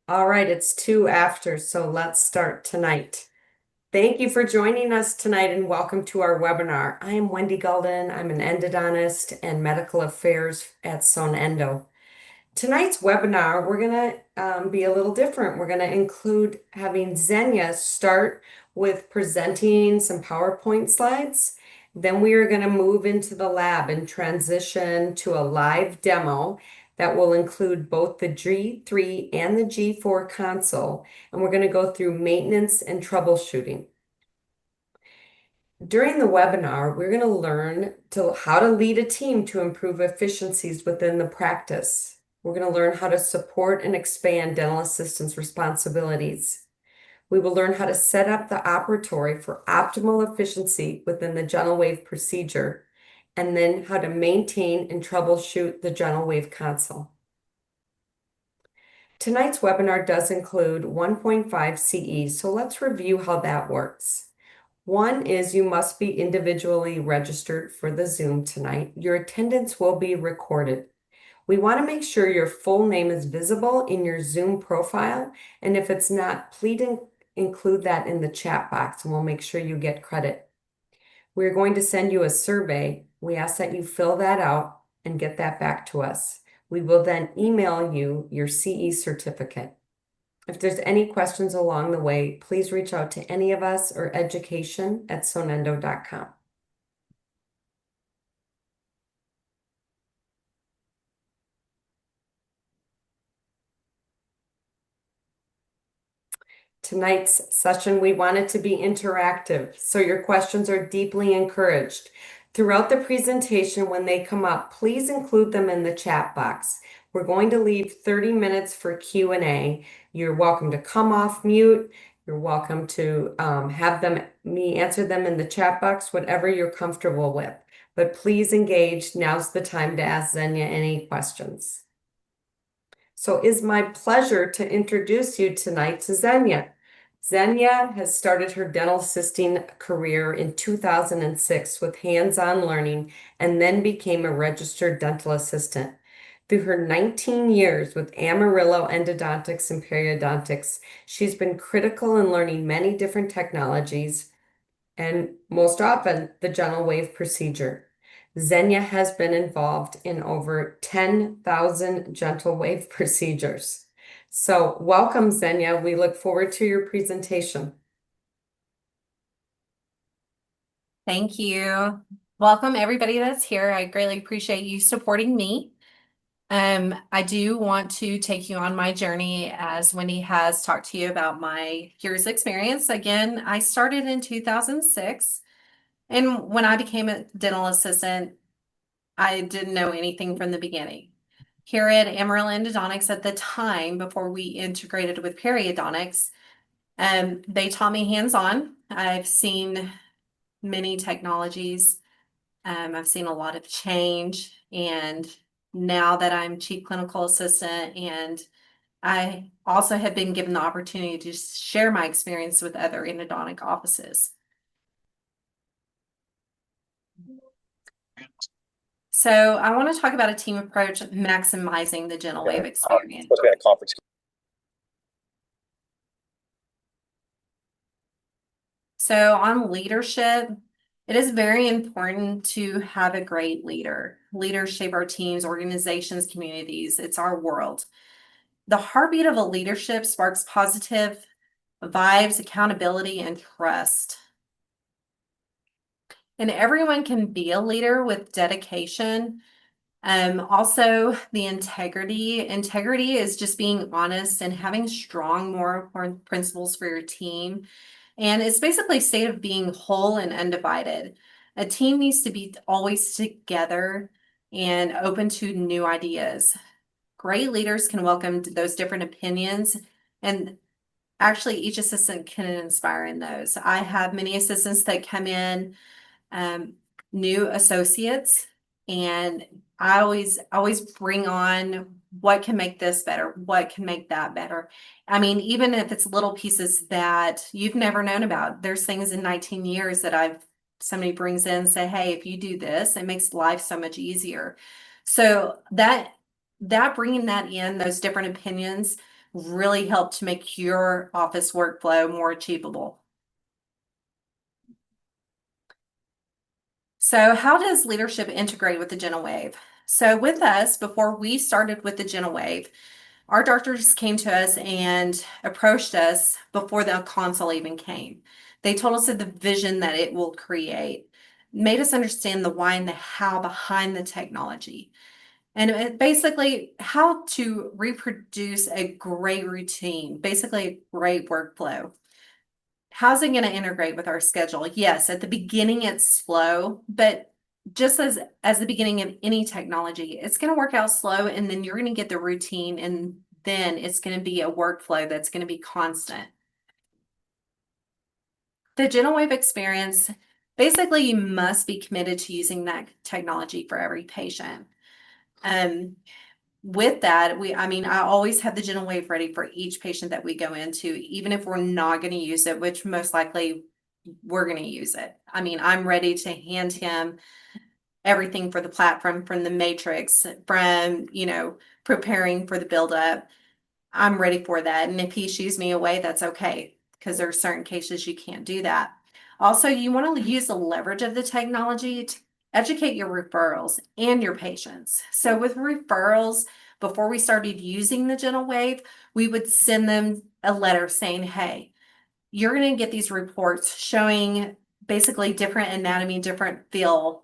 All right, it's 2 after, so let's start tonight. Thank you for joining us tonight and welcome to our webinar. I am Wendy Gulden. I'm an endodontist and medical affairs at Sonendo. Tonight's webinar, we're going to be a little different. We're going to include having Xenia start with presenting some PowerPoint slides. Then we are going to move into the lab and transition to a live demo that will include both the G3 and the G4 console. And we're going to go through maintenance and troubleshooting. During the webinar, we're going to learn how to lead a team to improve efficiencies within the practice. We're going to learn how to support and expand dental assistants' responsibilities. We will learn how to set up the operatory for optimal efficiency within the gentle wave procedure, and then how to maintain and troubleshoot the gentle wave console. Tonight's webinar does include 1.5 CE, so let's review how that works. One is you must be individually registered for the Zoom tonight. Your attendance will be recorded. We want to make sure your full name is visible in your Zoom profile, and if it's not, please include that in the chat box and we'll make sure you get credit. We're going to send you a survey. We ask that you fill that out and get that back to us. We will then email you your CE certificate. If there's any questions along the way, please reach out to any of us or education@sonendo.com. Tonight's session, we want it to be interactive, so your questions are deeply encouraged. Throughout the presentation, when they come up, please include them in the chat box. We're going to leave 30 minutes for Q&A. You're welcome to come off mute. You're welcome to have me answer them in the chat box, whatever you're comfortable with. But please engage. Now's the time to ask Xenia any questions. So it's my pleasure to introduce you tonight to Xenia. Xenia has started her dental assisting career in 2006 with hands-on learning and then became a registered dental assistant. Through her 19 years with Amarillo Endodontics and Periodontics, she's been critical in learning many different technologies and most often the gentle wave procedure. Xenia has been involved in over 10,000 gentle wave procedures. So welcome, Xenia. We look forward to your presentation. Thank you. Welcome everybody that's here. I greatly appreciate you supporting me. I do want to take you on my journey as Wendy has talked to you about my years experience. Again, I started in 2006, and when I became a dental assistant, I didn't know anything from the beginning. Here at Amarillo Endodontics at the time, before we integrated with Periodontics, they taught me hands-on. I've seen many technologies. I've seen a lot of change, and now that I'm chief clinical assistant, and I also have been given the opportunity to share my experience with other endodontic offices. So I want to talk about a team approach, maximizing the gentle wave experience. So on leadership, it is very important to have a great leader. Leaders shape our teams, organizations, communities. It's our world. The heartbeat of a leadership sparks positive vibes, accountability, and trust. And everyone can be a leader with dedication. Also, the integrity. Integrity is just being honest and having strong moral principles for your team. And it's basically a state of being whole and undivided. A team needs to be always together and open to new ideas. Great leaders can welcome those different opinions, and actually each assistant can inspire in those. I have many assistants that come in, new associates, and I always bring on what can make this better, what can make that better. I mean, even if it's little pieces that you've never known about, there's things in 19 years that somebody brings in and say, hey, if you do this, it makes life so much easier. So that bringing that in, those different opinions, really help to make your office workflow more achievable. So how does leadership integrate with the GentleWave? So with us, before we started with the GentleWave, our doctors came to us and approached us before the console even came. They told us of the vision that it will create, made us understand the why and the how behind the technology, and basically how to reproduce a great routine, basically a great workflow. How's it going to integrate with our schedule? Yes, at the beginning it's slow, but just as the beginning of any technology, it's going to work out slow, and then you're going to get the routine, and then it's going to be a workflow that's going to be constant. The GentleWave experience, basically you must be committed to using that technology for every patient. With that, I always have the GentleWave ready for each patient that we go into, even if we're not going to use it, which most likely we're going to use it. I'm ready to hand him everything for the platform, from the matrix, from, preparing for the buildup. I'm ready for that. And if he shoos me away, that's okay, because there are certain cases you can't do that. Also, you want to use the leverage of the technology to educate your referrals and your patients. So with referrals, before we started using the GentleWave, we would send them a letter saying, hey, you're going to get these reports showing basically different anatomy, different feel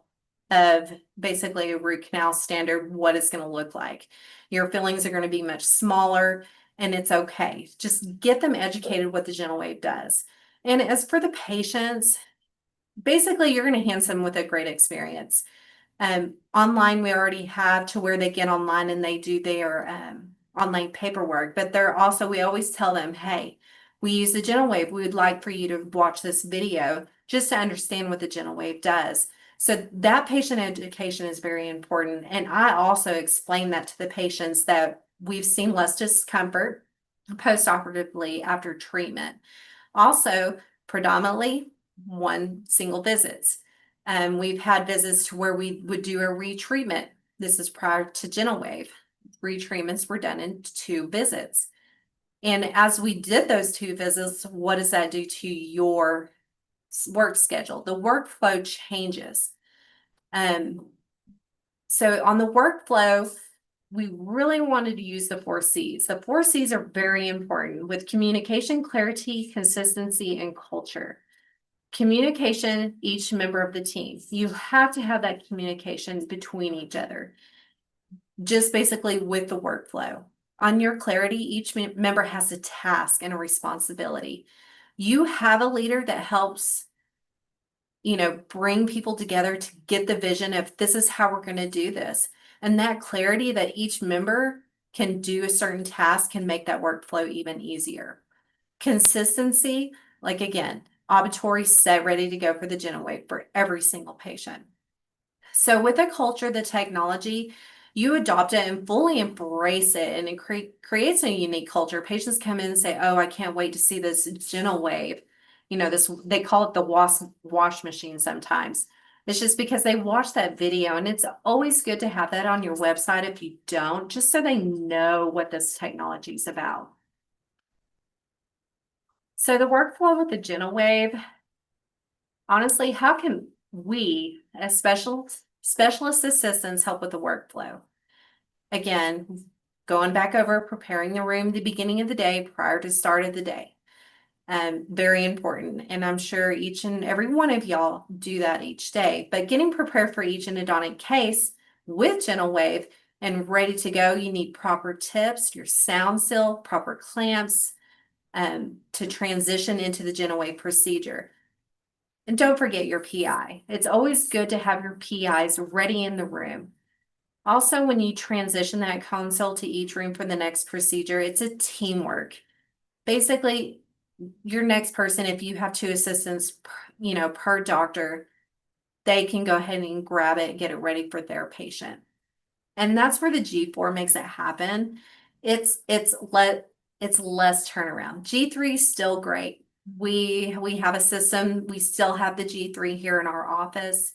of basically a root canal standard, what it's going to look like. Your fillings are going to be much smaller, and it's okay. Just get them educated what the GentleWave does. And as for the patients, basically you're going to hand them with a great experience. Online, we already have to where they get online and they do their online paperwork, but we always tell them, hey, we use the GentleWave. We would like for you to watch this video just to understand what the GentleWave does. So that patient education is very important. And I also explain that to the patients that we've seen less discomfort postoperatively after treatment. Also, predominantly one single visits. We've had visits to where we would do a retreatment. This is prior to GentleWave. Retreatments were done in 2 visits. And as we did those 2 visits, what does that do to your work schedule? The workflow changes. So on the workflow, we really wanted to use the 4 C's. The 4 C's are very important with communication, clarity, consistency, and culture. Communication, each member of the team. You have to have that communication between each other, just basically with the workflow. On your clarity, each member has a task and a responsibility. You have a leader that helps, bring people together to get the vision of this is how we're going to do this. And that clarity that each member can do a certain task can make that workflow even easier. Consistency, like again, auditory set ready to go for the GentleWave for every single patient. So with the culture, the technology, you adopt it and fully embrace it, and it creates a unique culture. Patients come in and say, oh, I can't wait to see this GentleWave. They call it the wash machine sometimes. It's just because they watch that video, and it's always good to have that on your website if you don't, just so they know what this technology is about. So the workflow with the GentleWave, honestly, how can we, as specialist assistants, help with the workflow? Again, going back over preparing the room at the beginning of the day prior to start of the day. Very important. And I'm sure each and every one of y'all do that each day. But getting prepared for each endodontic case with GentleWave and ready to go, you need proper tips, your sound seal, proper clamps, to transition into the GentleWave procedure. And don't forget your PI. It's always good to have your PIs ready in the room. Also, when you transition that console to each room for the next procedure, it's a teamwork. Basically, your next person, if you have 2 assistants, per doctor, they can go ahead and grab it and get it ready for their patient. And that's where the G4 makes it happen. It's less turnaround. G3 is still great. We have a system. We still have the G3 here in our office,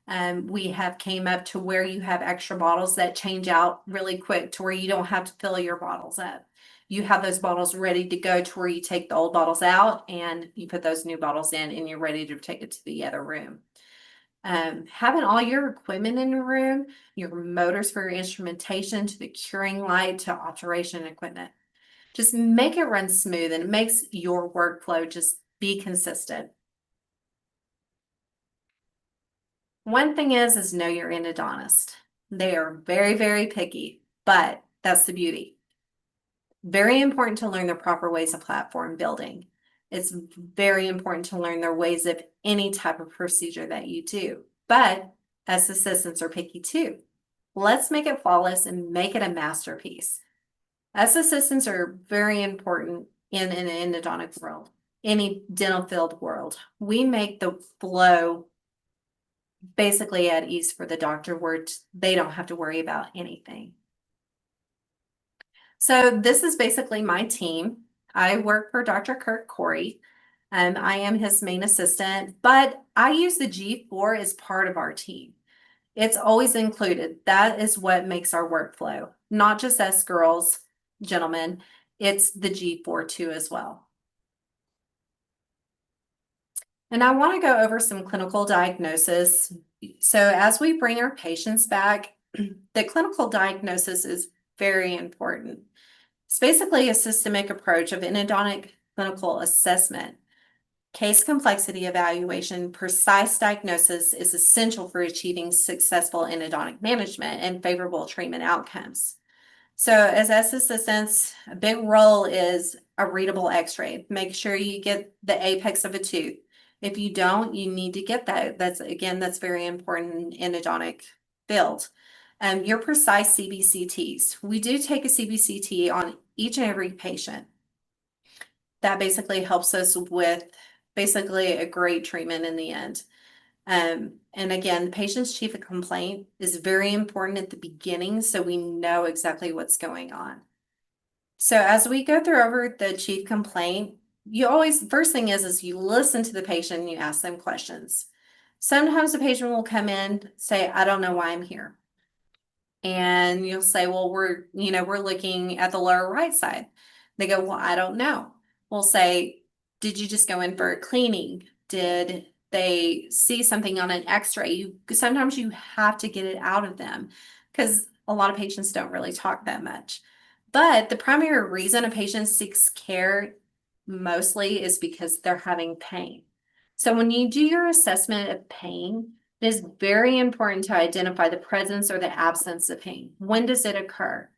We have came up to where you have extra bottles that change out really quick to where you don't have to fill your bottles up. You have those bottles ready to go to where you take the old bottles out and you put those new bottles in and you're ready to take it to the other room. Having all your equipment in your room, your motors for your instrumentation to the curing light to obturation equipment. Just make it run smooth and it makes your workflow just be consistent. One thing is know your endodontist. They are very, very picky, but that's the beauty. Very important to learn the proper ways of platform building. It's very important to learn their ways of any type of procedure that you do, but as assistants are picky too. Let's make it flawless and make it a masterpiece. As assistants are very important in an endodontic world, any dental field world. We make the flow basically at ease for the doctor where they don't have to worry about anything. So this is basically my team. I work for Dr. Kirk Corey. I am his main assistant, but I use the G4 as part of our team. It's always included. That is what makes our workflow, not just us girls, gentlemen, it's the G4 too as well. And I want to go over some clinical diagnosis. So as we bring our patients back, the clinical diagnosis is very important. It's basically a systemic approach of endodontic clinical assessment. Case complexity evaluation, precise diagnosis is essential for achieving successful endodontic management and favorable treatment outcomes. So as assistants, a big role is a readable x-ray. Make sure you get the apex of a tooth. If you don't, you need to get that. That's very important in endodontic field. Your precise CBCTs. We do take a CBCT on each and every patient. That basically helps us with basically a great treatment in the end. And again, the patient's chief complaint is very important at the beginning so we know exactly what's going on. So as we go through over the chief complaint, you always, first thing is you listen to the patient and you ask them questions. Sometimes the patient will come in, say, I don't know why I'm here. And you'll say, well, we're looking at the lower right side. They go, well, I don't know. We'll say, did you just go in for a cleaning? Did they see something on an x-ray? Sometimes you have to get it out of them because a lot of patients don't really talk that much. But the primary reason a patient seeks care mostly is because they're having pain. So when you do your assessment of pain, it is very important to identify the presence or the absence of pain. When does it occur?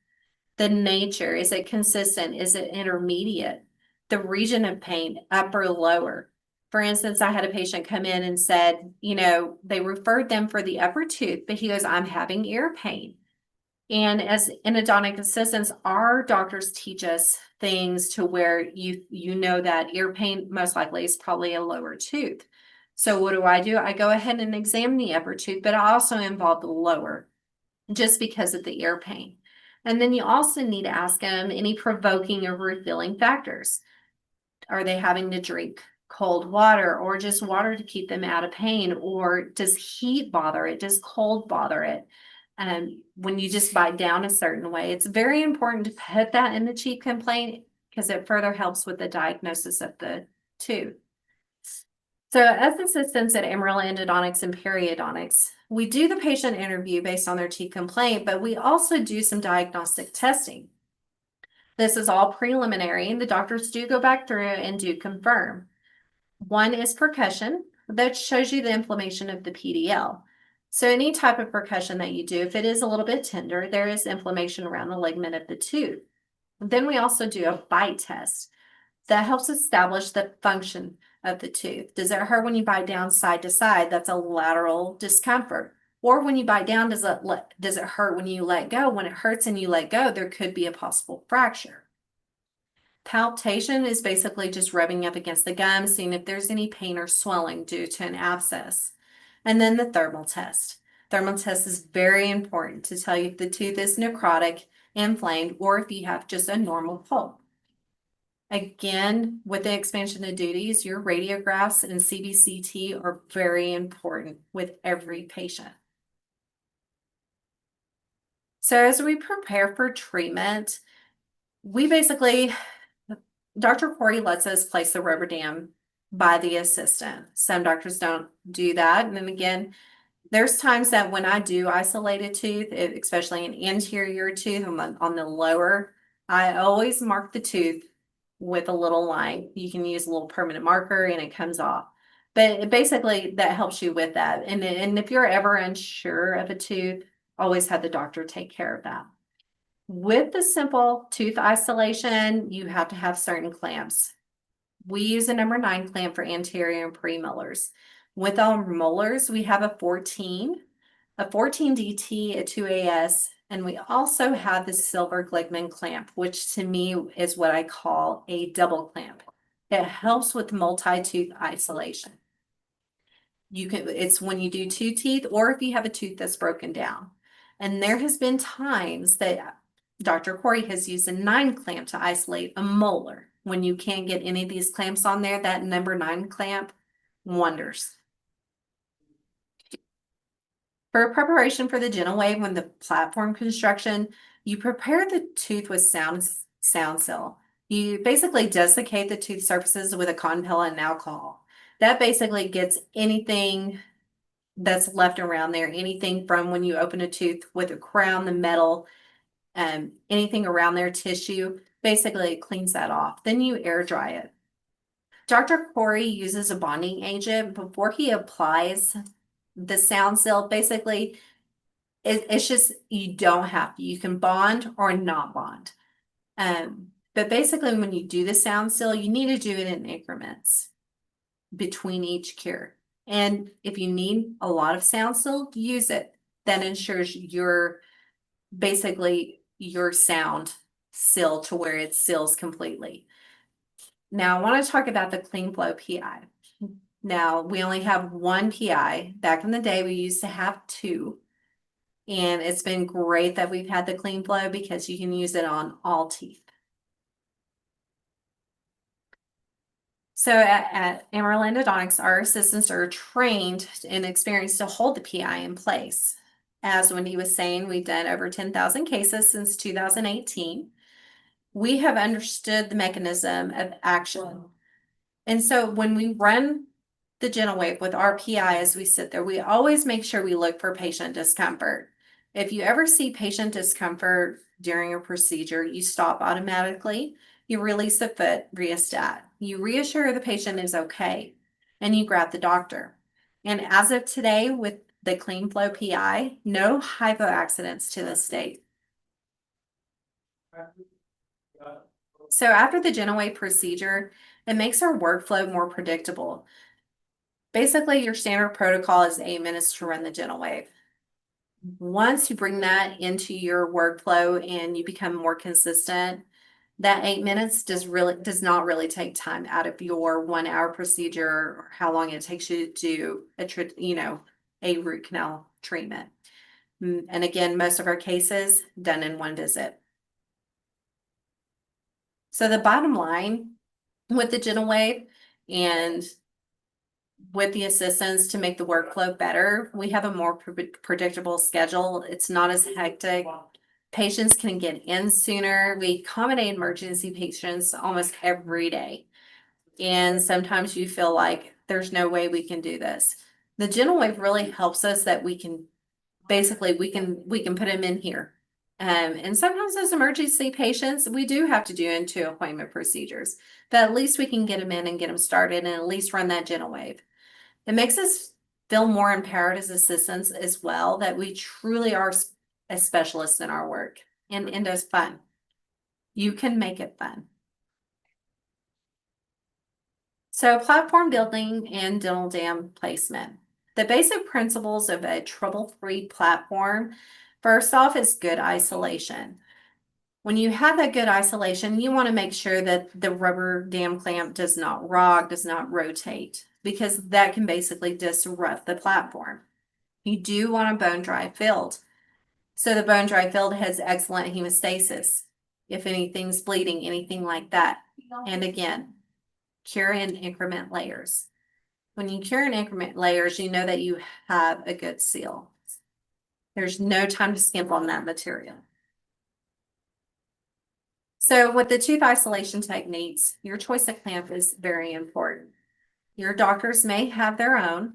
The nature, is it consistent? Is it intermediate? The region of pain, upper, lower. For instance, I had a patient come in and said, they referred them for the upper tooth, but he goes, I'm having ear pain. And as endodontic assistants, our doctors teach us things to where you know that ear pain most likely is probably a lower tooth. So what do? I go ahead and examine the upper tooth, but I also involve the lower just because of the ear pain. And then you also need to ask them any provoking or revealing factors. Are they having to drink cold water or just water to keep them out of pain? Or does heat bother it? Does cold bother it? When you just bite down a certain way, it's very important to put that in the chief complaint because it further helps with the diagnosis of the tooth. So as assistants at Amarillo Endodontics and Periodontics, we do the patient interview based on their chief complaint, but we also do some diagnostic testing. This is all preliminary, and the doctors do go back through and do confirm. One is percussion, that shows you the inflammation of the PDL. So any type of percussion that you do, if it is a little bit tender, there is inflammation around the ligament of the tooth. Then we also do a bite test that helps establish the function of the tooth. Does it hurt when you bite down side to side? That's a lateral discomfort. Or when you bite down, does it hurt when you let go? When it hurts and you let go, there could be a possible fracture. Palpation is basically just rubbing up against the gum, seeing if there's any pain or swelling due to an abscess. And then the thermal test. Thermal test is very important to tell you if the tooth is necrotic, inflamed, or if you have just a normal pulp. Again, with the expansion of duties, your radiographs and CBCT are very important with every patient. So as we prepare for treatment, we basically, Dr. Corey lets us place the rubber dam by the assistant. Some doctors don't do that. And then again, there's times that when I do isolate a tooth, especially an anterior tooth on the lower, I always mark the tooth with a little line. You can use a little permanent marker and it comes off. But basically, that helps you with that. And if you're ever unsure of a tooth, always have the doctor take care of that. With the simple tooth isolation, you have to have certain clamps. We use a number 9 clamp for anterior and premolars. With our molars, we have a 14 DT, a 2AS, and we also have the silver Glickman clamp, which to me is what I call a double clamp. It helps with multi-tooth isolation. It's when you do 2 teeth or if you have a tooth that's broken down. And there has been times that Dr. Corey has used a 9 clamp to isolate a molar. When you can't get any of these clamps on there, that number 9 clamp wonders. For preparation for the gentle wave, when the platform construction, you prepare the tooth with sound seal. You basically desiccate the tooth surfaces with a cotton pellet and alcohol. That basically gets anything that's left around there, anything from when you open a tooth with a crown, the metal, anything around there, tissue, basically it cleans that off. Then you air dry it. Dr. Corey uses a bonding agent before he applies the sound seal. Basically, it's just, you don't have to. You can bond or not bond. But basically, when you do the sound seal, you need to do it in increments between each cure. And if you need a lot of sound seal, use it. That ensures basically your sound seal to where it seals completely. Now, I want to talk about the clean flow PI. Now, we only have one PI. Back in the day, we used to have 2. And it's been great that we've had the clean flow because you can use it on all teeth. So at Amarillo Endodontics, our assistants are trained and experienced to hold the PI in place. As Wendy was saying, we've done over 10,000 cases since 2018. We have understood the mechanism of action. And so when we run the gentle wave with our PI as we sit there, we always make sure we look for patient discomfort. If you ever see patient discomfort during a procedure, you stop automatically. You release the foot, rheostat. You reassure the patient is okay, and you grab the doctor. And as of today, with the Clean Flow PI, no hypo accidents to this date. So after the GentleWave procedure, it makes our workflow more predictable. Basically, your standard protocol is 8 minutes to run the GentleWave. Once you bring that into your workflow and you become more consistent, that 8 minutes does not really take time out of your 1 hour procedure or how long it takes you to do a root canal treatment. And again, most of our cases done in 1 visit. So the bottom line with the GentleWave and with the assistance to make the workflow better, we have a more predictable schedule. It's not as hectic. Patients can get in sooner. We accommodate emergency patients almost every day. And sometimes you feel like there's no way we can do this. The GentleWave really helps us that we can basically we can put them in here. And sometimes those emergency patients, we do have to do into appointment procedures, but at least we can get them in and get them started and at least run that GentleWave. It makes us feel more empowered as assistants as well, that we truly are a specialist in our work, and endo's fun. You can make it fun. So platform building and dental dam placement. The basic principles of a trouble-free platform, first off, is good isolation. When you have that good isolation, you want to make sure that the rubber dam clamp does not rock, does not rotate, because that can basically disrupt the platform. You do want a bone dry field. So the bone dry field has excellent hemostasis. If anything's bleeding, anything like that, And again, cure in increment layers. When you cure in increment layers, you know that you have a good seal. There's no time to skimp on that material. So with the tooth isolation techniques, your choice of clamp is very important. Your doctors may have their own,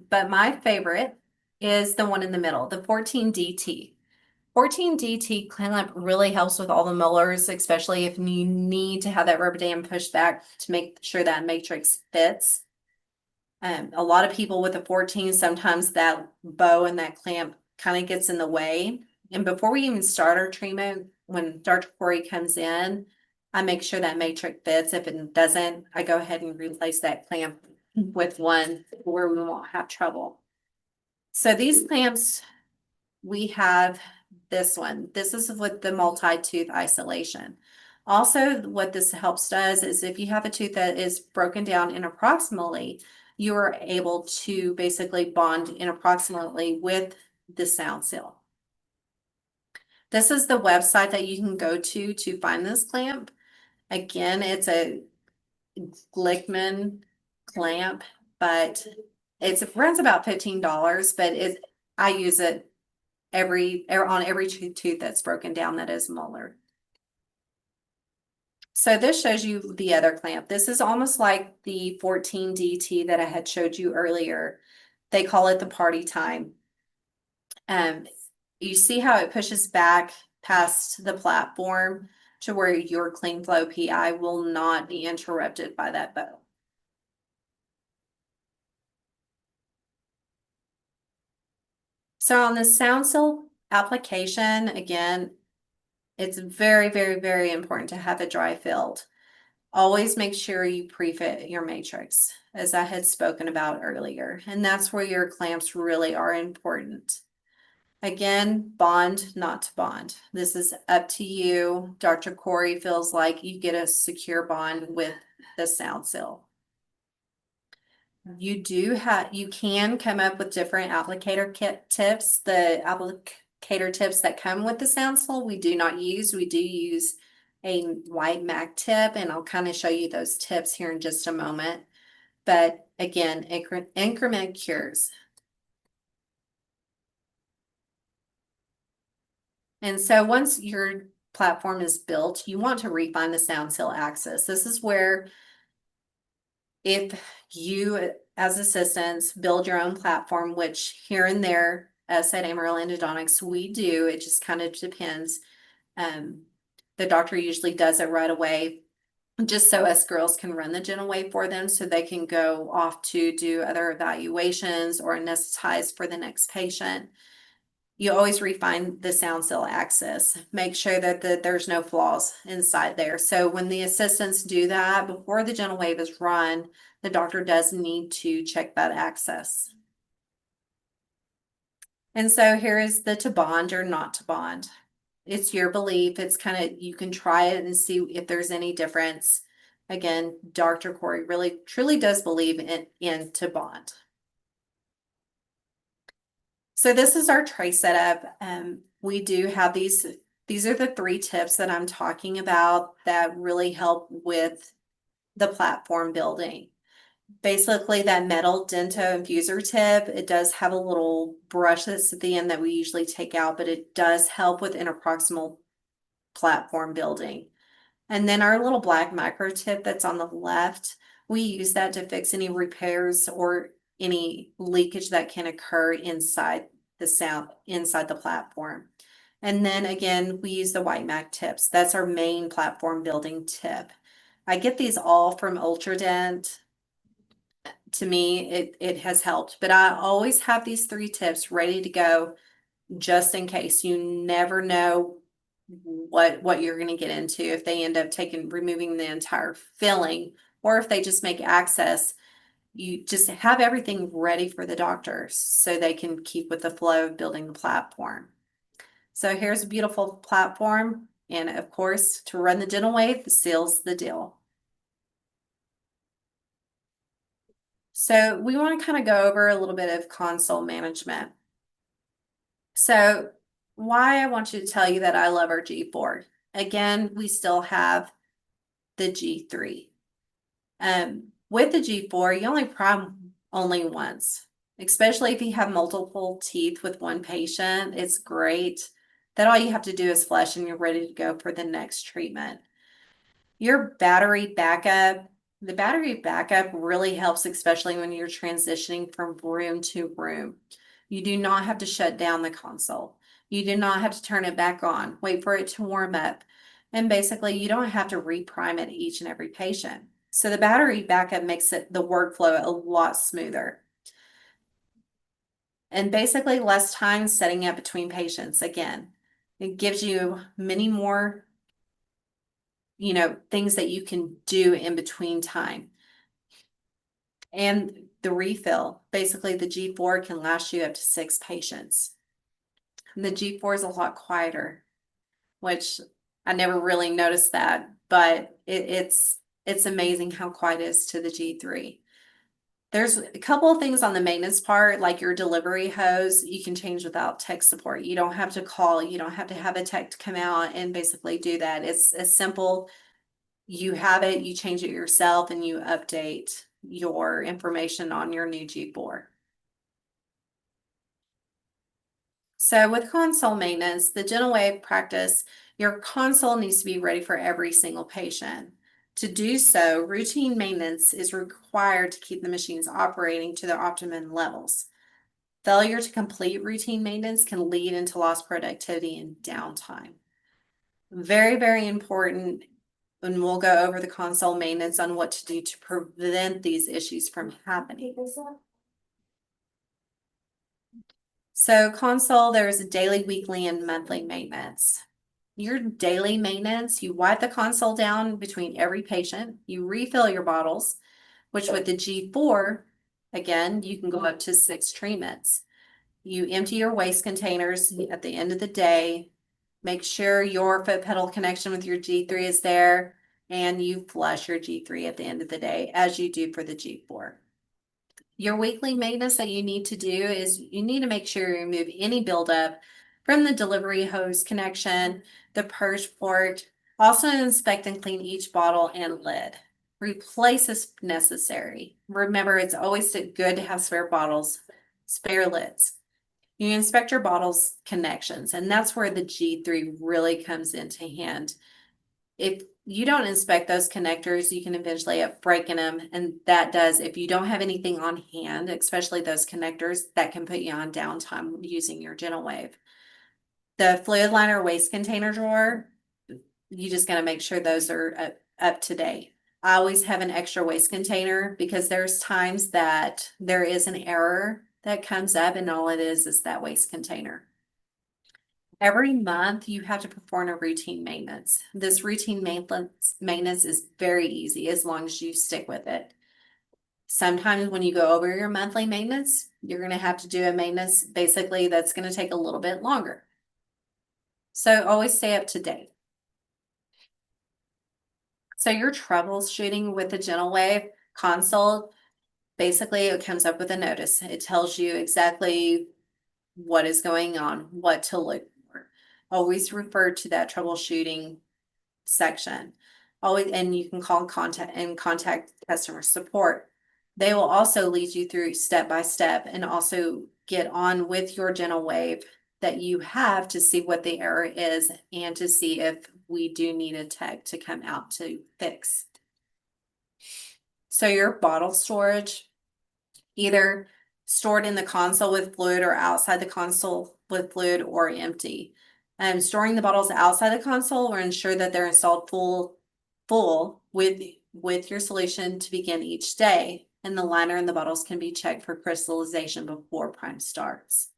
but my favorite is the one in the middle, the 14DT. 14DT clamp really helps with all the molars, especially if you need to have that rubber dam pushed back to make sure that matrix fits. A lot of people with a 14, sometimes that bow and that clamp kind of gets in the way. And before we even start our treatment, when Dr. Corey comes in, I make sure that matrix fits. If it doesn't, I go ahead and replace that clamp with one where we won't have trouble. So these clamps, we have this one. This is with the multi-tooth isolation. Also, what this helps does is if you have a tooth that is broken down inapproximately, you are able to basically bond inapproximately with the sound seal. This is the website that you can go to find this clamp. Again, it's a Glickman clamp, but it runs about $15, but I use it on every tooth that's broken down that is molar. So this shows you the other clamp. This is almost like the 14DT that I had showed you earlier. They call it the party time. You see how it pushes back past the platform to where your clean flow PI will not be interrupted by that bow. So on the sound seal application, again, it's very, very, very important to have it dry filled. Always make sure you pre-fit your matrix, as I had spoken about earlier, and that's where your clamps really are important. Again, bond, not to bond. This is up to you. Dr. Corey feels like you get a secure bond with the sound seal. You can come up with different applicator kit tips. The applicator tips that come with the sound seal, we do not use. We do use a white MAC tip, and I'll kind of show you those tips here in just a moment. But again, increment cures. And so once your platform is built, you want to refine the sound seal axis. This is where if you as assistants build your own platform, which here and there at Amarillo Endodontics we do, it just kind of depends. The doctor usually does it right away, just so us girls can run the dental wave for them so they can go off to do other evaluations or anesthetize for the next patient. You always refine the sound seal axis. Make sure that there's no flaws inside there. So when the assistants do that, before the dental wave is run, the doctor does need to check that axis. And so here is the to bond or not to bond. It's your belief. It's kind of, you can try it and see if there's any difference. Again, Dr. Corey really truly does believe in to bond. So this is our tray setup. We do have these are the 3 tips that I'm talking about that really help with the platform building. Basically that metal dento infuser tip, it does have a little brush that's at the end that we usually take out, but it does help with interproximal platform building. And then our little black micro tip that's on the left, we use that to fix any repairs or any leakage that can occur inside the platform. And then again, we use the white MAC tips. That's our main platform building tip. I get these all from Ultradent. To me, it has helped, but I always have these 3 tips ready to go just in case. You never know what you're going to get into if they end up removing the entire filling, or if they just make access. You just have everything ready for the doctors so they can keep with the flow of building the platform. So here's a beautiful platform, and of course, to run the dental wave seals the deal. So we want to kind of go over a little bit of console management. So why I want you to tell you that I love our G4. Again, we still have the G3. With the G4, you only prime only once, especially if you have multiple teeth with one patient. It's great that all you have to do is flush and you're ready to go for the next treatment. Your battery backup, the battery backup really helps, especially when you're transitioning from room to room. You do not have to shut down the console. You do not have to turn it back on, wait for it to warm up. And basically, you don't have to reprime it each and every patient. So the battery backup makes it the workflow a lot smoother. And basically less time setting up between patients. Again, it gives you many more things that you can do in between time. And the refill, basically the G4 can last you up to 6 patients. And the G4 is a lot quieter, which I never really noticed that, but it's amazing how quiet it is to the G3. There's a couple of things on the maintenance part, like your delivery hose, you can change without tech support. You don't have to call, you don't have to have a tech to come out and basically do that. It's as simple. You have it, you change it yourself, and you update your information on your new G4. So with console maintenance, the gentle wave practice, your console needs to be ready for every single patient. To do so, routine maintenance is required to keep the machines operating to their optimum levels. Failure to complete routine maintenance can lead into lost productivity and downtime. Very, very important, and we'll go over the console maintenance on what to do to prevent these issues from happening. So console, there's a daily, weekly, and monthly maintenance. Your daily maintenance, you wipe the console down between every patient, you refill your bottles, which with the G4, again, you can go up to 6 treatments. You empty your waste containers at the end of the day, make sure your foot pedal connection with your G3 is there, and you flush your G3 at the end of the day, as you do for the G4. Your weekly maintenance that you need to do is you need to make sure you remove any buildup from the delivery hose connection, the purge port. Also inspect and clean each bottle and lid. Replace if necessary. Remember, it's always good to have spare bottles, spare lids. You inspect your bottles connections, and that's where the G3 really comes into hand. If you don't inspect those connectors, you can eventually end up breaking them. And that does, if you don't have anything on hand, especially those connectors, that can put you on downtime using your gentle wave. The fluid liner waste container drawer, you just got to make sure those are up to date. I always have an extra waste container because there's times that there is an error that comes up and all it is that waste container. Every month you have to perform a routine maintenance. This routine maintenance is very easy as long as you stick with it. Sometimes when you go over your monthly maintenance, you're going to have to do a maintenance basically that's going to take a little bit longer. So always stay up to date. So your troubleshooting with the gentle wave console, basically it comes up with a notice. It tells you exactly what is going on, what to look for. Always refer to that troubleshooting section. Always, and you can call contact customer support. They will also lead you through step by step and also get on with your gentle wave that you have to see what the error is and to see if we do need a tech to come out to fix. So your bottle storage, either stored in the console with fluid or outside the console with fluid or empty. Storing the bottles outside the console will ensure that they're installed full with your solution to begin each day. And the liner and the bottles can be checked for crystallization before prime starts.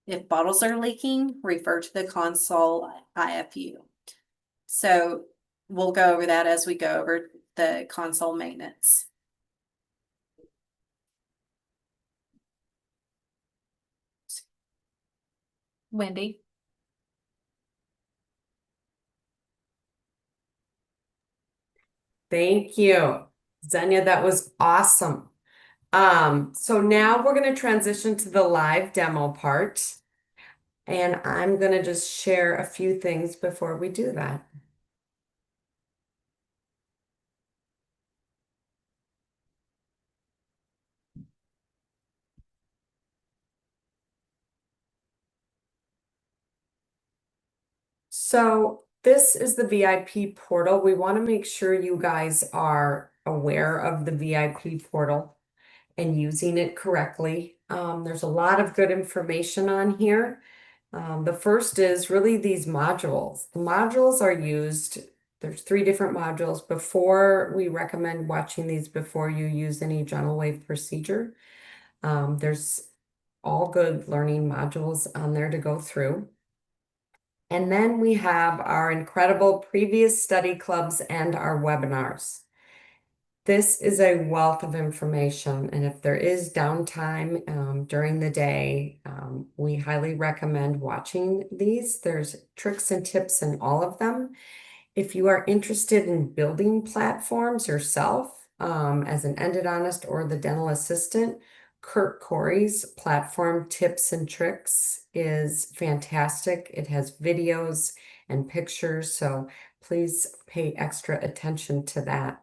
If bottles are leaking, refer to the console IFU. So we'll go over that as we go over the console maintenance. Wendy? Thank you, Xenia. That was awesome. So now we're going to transition to the live demo part, and I'm going to just share a few things before we do that. So this is the VIP portal. We want to make sure you guys are aware of the VIP portal and using it correctly. There's a lot of good information on here. The first is really these modules. The modules are used, there's 3 different modules before we recommend watching these before you use any gentle wave procedure. There's all good learning modules on there to go through. And then we have our incredible previous study clubs and our webinars. This is a wealth of information, and if there is downtime during the day, we highly recommend watching these. There's tricks and tips in all of them. If you are interested in building platforms yourself as an endodontist or the dental assistant, Kurt Corey's platform tips and tricks is fantastic. It has videos and pictures, so please pay extra attention to that.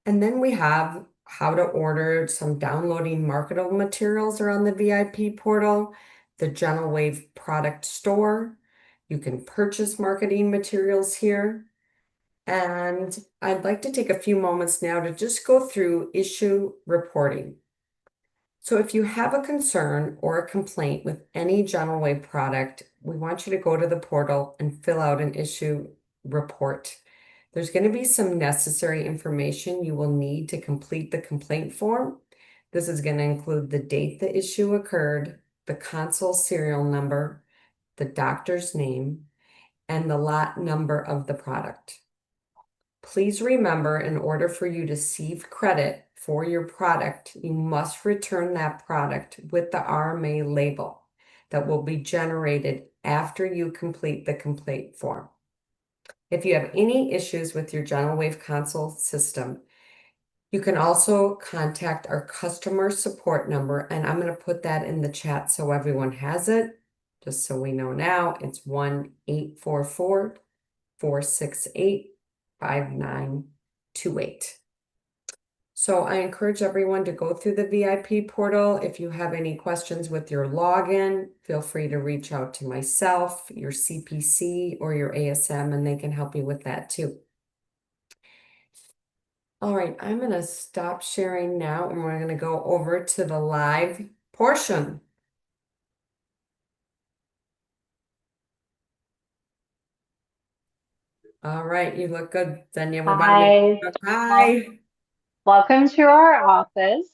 And then we have how to order some downloading marketable materials are on the VIP portal, the Gentle Wave product store. You can purchase marketing materials here. And I'd like to take a few moments now to just go through issue reporting. So if you have a concern or a complaint with any Gentle Wave product, we want you to go to the portal and fill out an issue report. There's going to be some necessary information you will need to complete the complaint form. This is going to include the date the issue occurred, the console serial number, the doctor's name, and the lot number of the product. Please remember, in order for you to receive credit for your product, you must return that product with the RMA label that will be generated after you complete the complaint form. If you have any issues with your Gentle Wave console system, you can also contact our customer support number, and I'm going to put that in the chat so everyone has it, just so we know now. It's 1-844-468-5928. So I encourage everyone to go through the VIP portal. If you have any questions with your login, feel free to reach out to myself, your CPC, or your ASM, and they can help you with that too. All right, I'm going to stop sharing now, and we're going to go over to the live portion. All right, you look good, Xenia. We want to Hi, make hi. welcome to our office.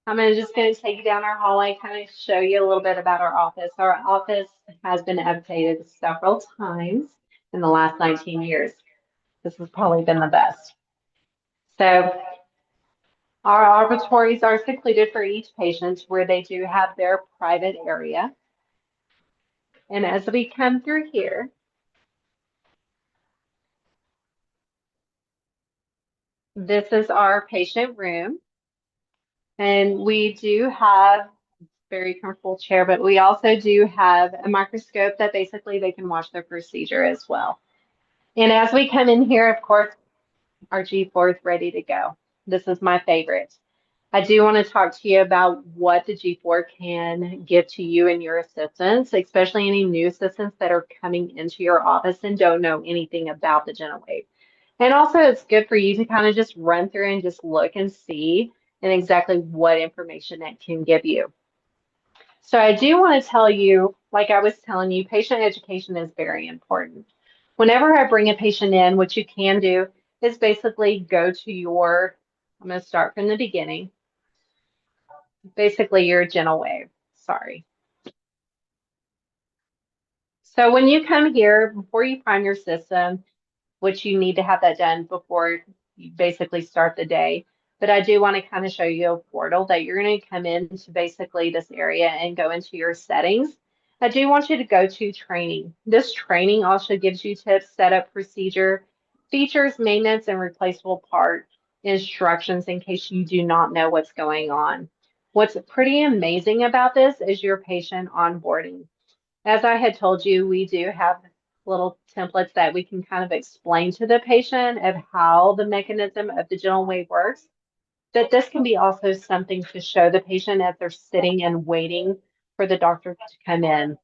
Just going to take you down our hallway, kind of show you a little bit about our office. Our office has been updated several times in the last 19 years. This has probably been the best. So our operatories are secluded for each patient where they do have their private area. And as we come through here, this is our patient room. And we do have very comfortable chair, but we also do have a microscope that basically they can watch their procedure as well. And as we come in here, of course, our G4 is ready to go. This is my favorite. I do want to talk to you about what the G4 can give to you and your assistants, especially any new assistants that are coming into your office and don't know anything about the Gentle Wave. And also, it's good for you to kind of just run through and just look and see and exactly what information it can give you. So I do want to tell you, like I was telling you, patient education is very important. Whenever I bring a patient in, what you can do is basically go to your, I'm going to start from the beginning, basically your Gentle Wave. Sorry. So when you come here, before you prime your system, which you need to have that done before you basically start the day. But I do want to kind of show you a portal that you're going to come into basically this area and go into your settings. I do want you to go to training. This training also gives you tips, setup procedure, features, maintenance, and replaceable part instructions in case you do not know what's going on. What's pretty amazing about this is your patient onboarding. As I had told you, we do have little templates that we can kind of explain to the patient of how the mechanism of the Gentle Wave works. But this can be also something to show the patient as they're sitting and waiting for the doctor to come in.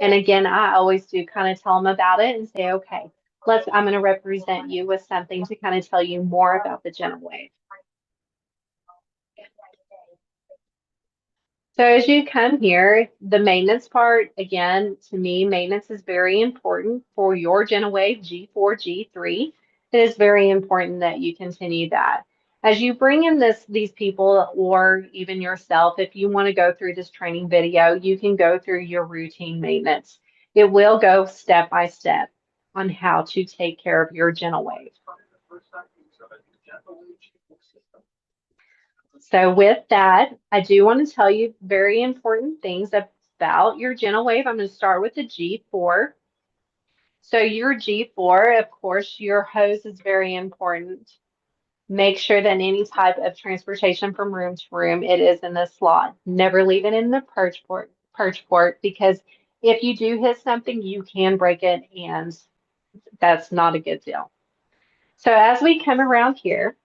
And again, I always do kind of tell them about it and say, okay, I'm going to represent you with something to kind of tell you more about the gentle wave. So as you come here, the maintenance part, again, to me, maintenance is very important for your gentle wave G4, G3. It is very important that you continue that. As you bring in these people or even yourself, if you want to go through this training video, you can go through your routine maintenance. It will go step by step on how to take care of your gentle wave. So with that, I do want to tell you very important things about your gentle wave. I'm going to start with the G4. So your G4, of course, your hose is very important. Make sure that any type of transportation from room to room, it is in the slot. Never leave it in the purge port, because if you do hit something, you can break it, and that's not a good deal. So as we come around here,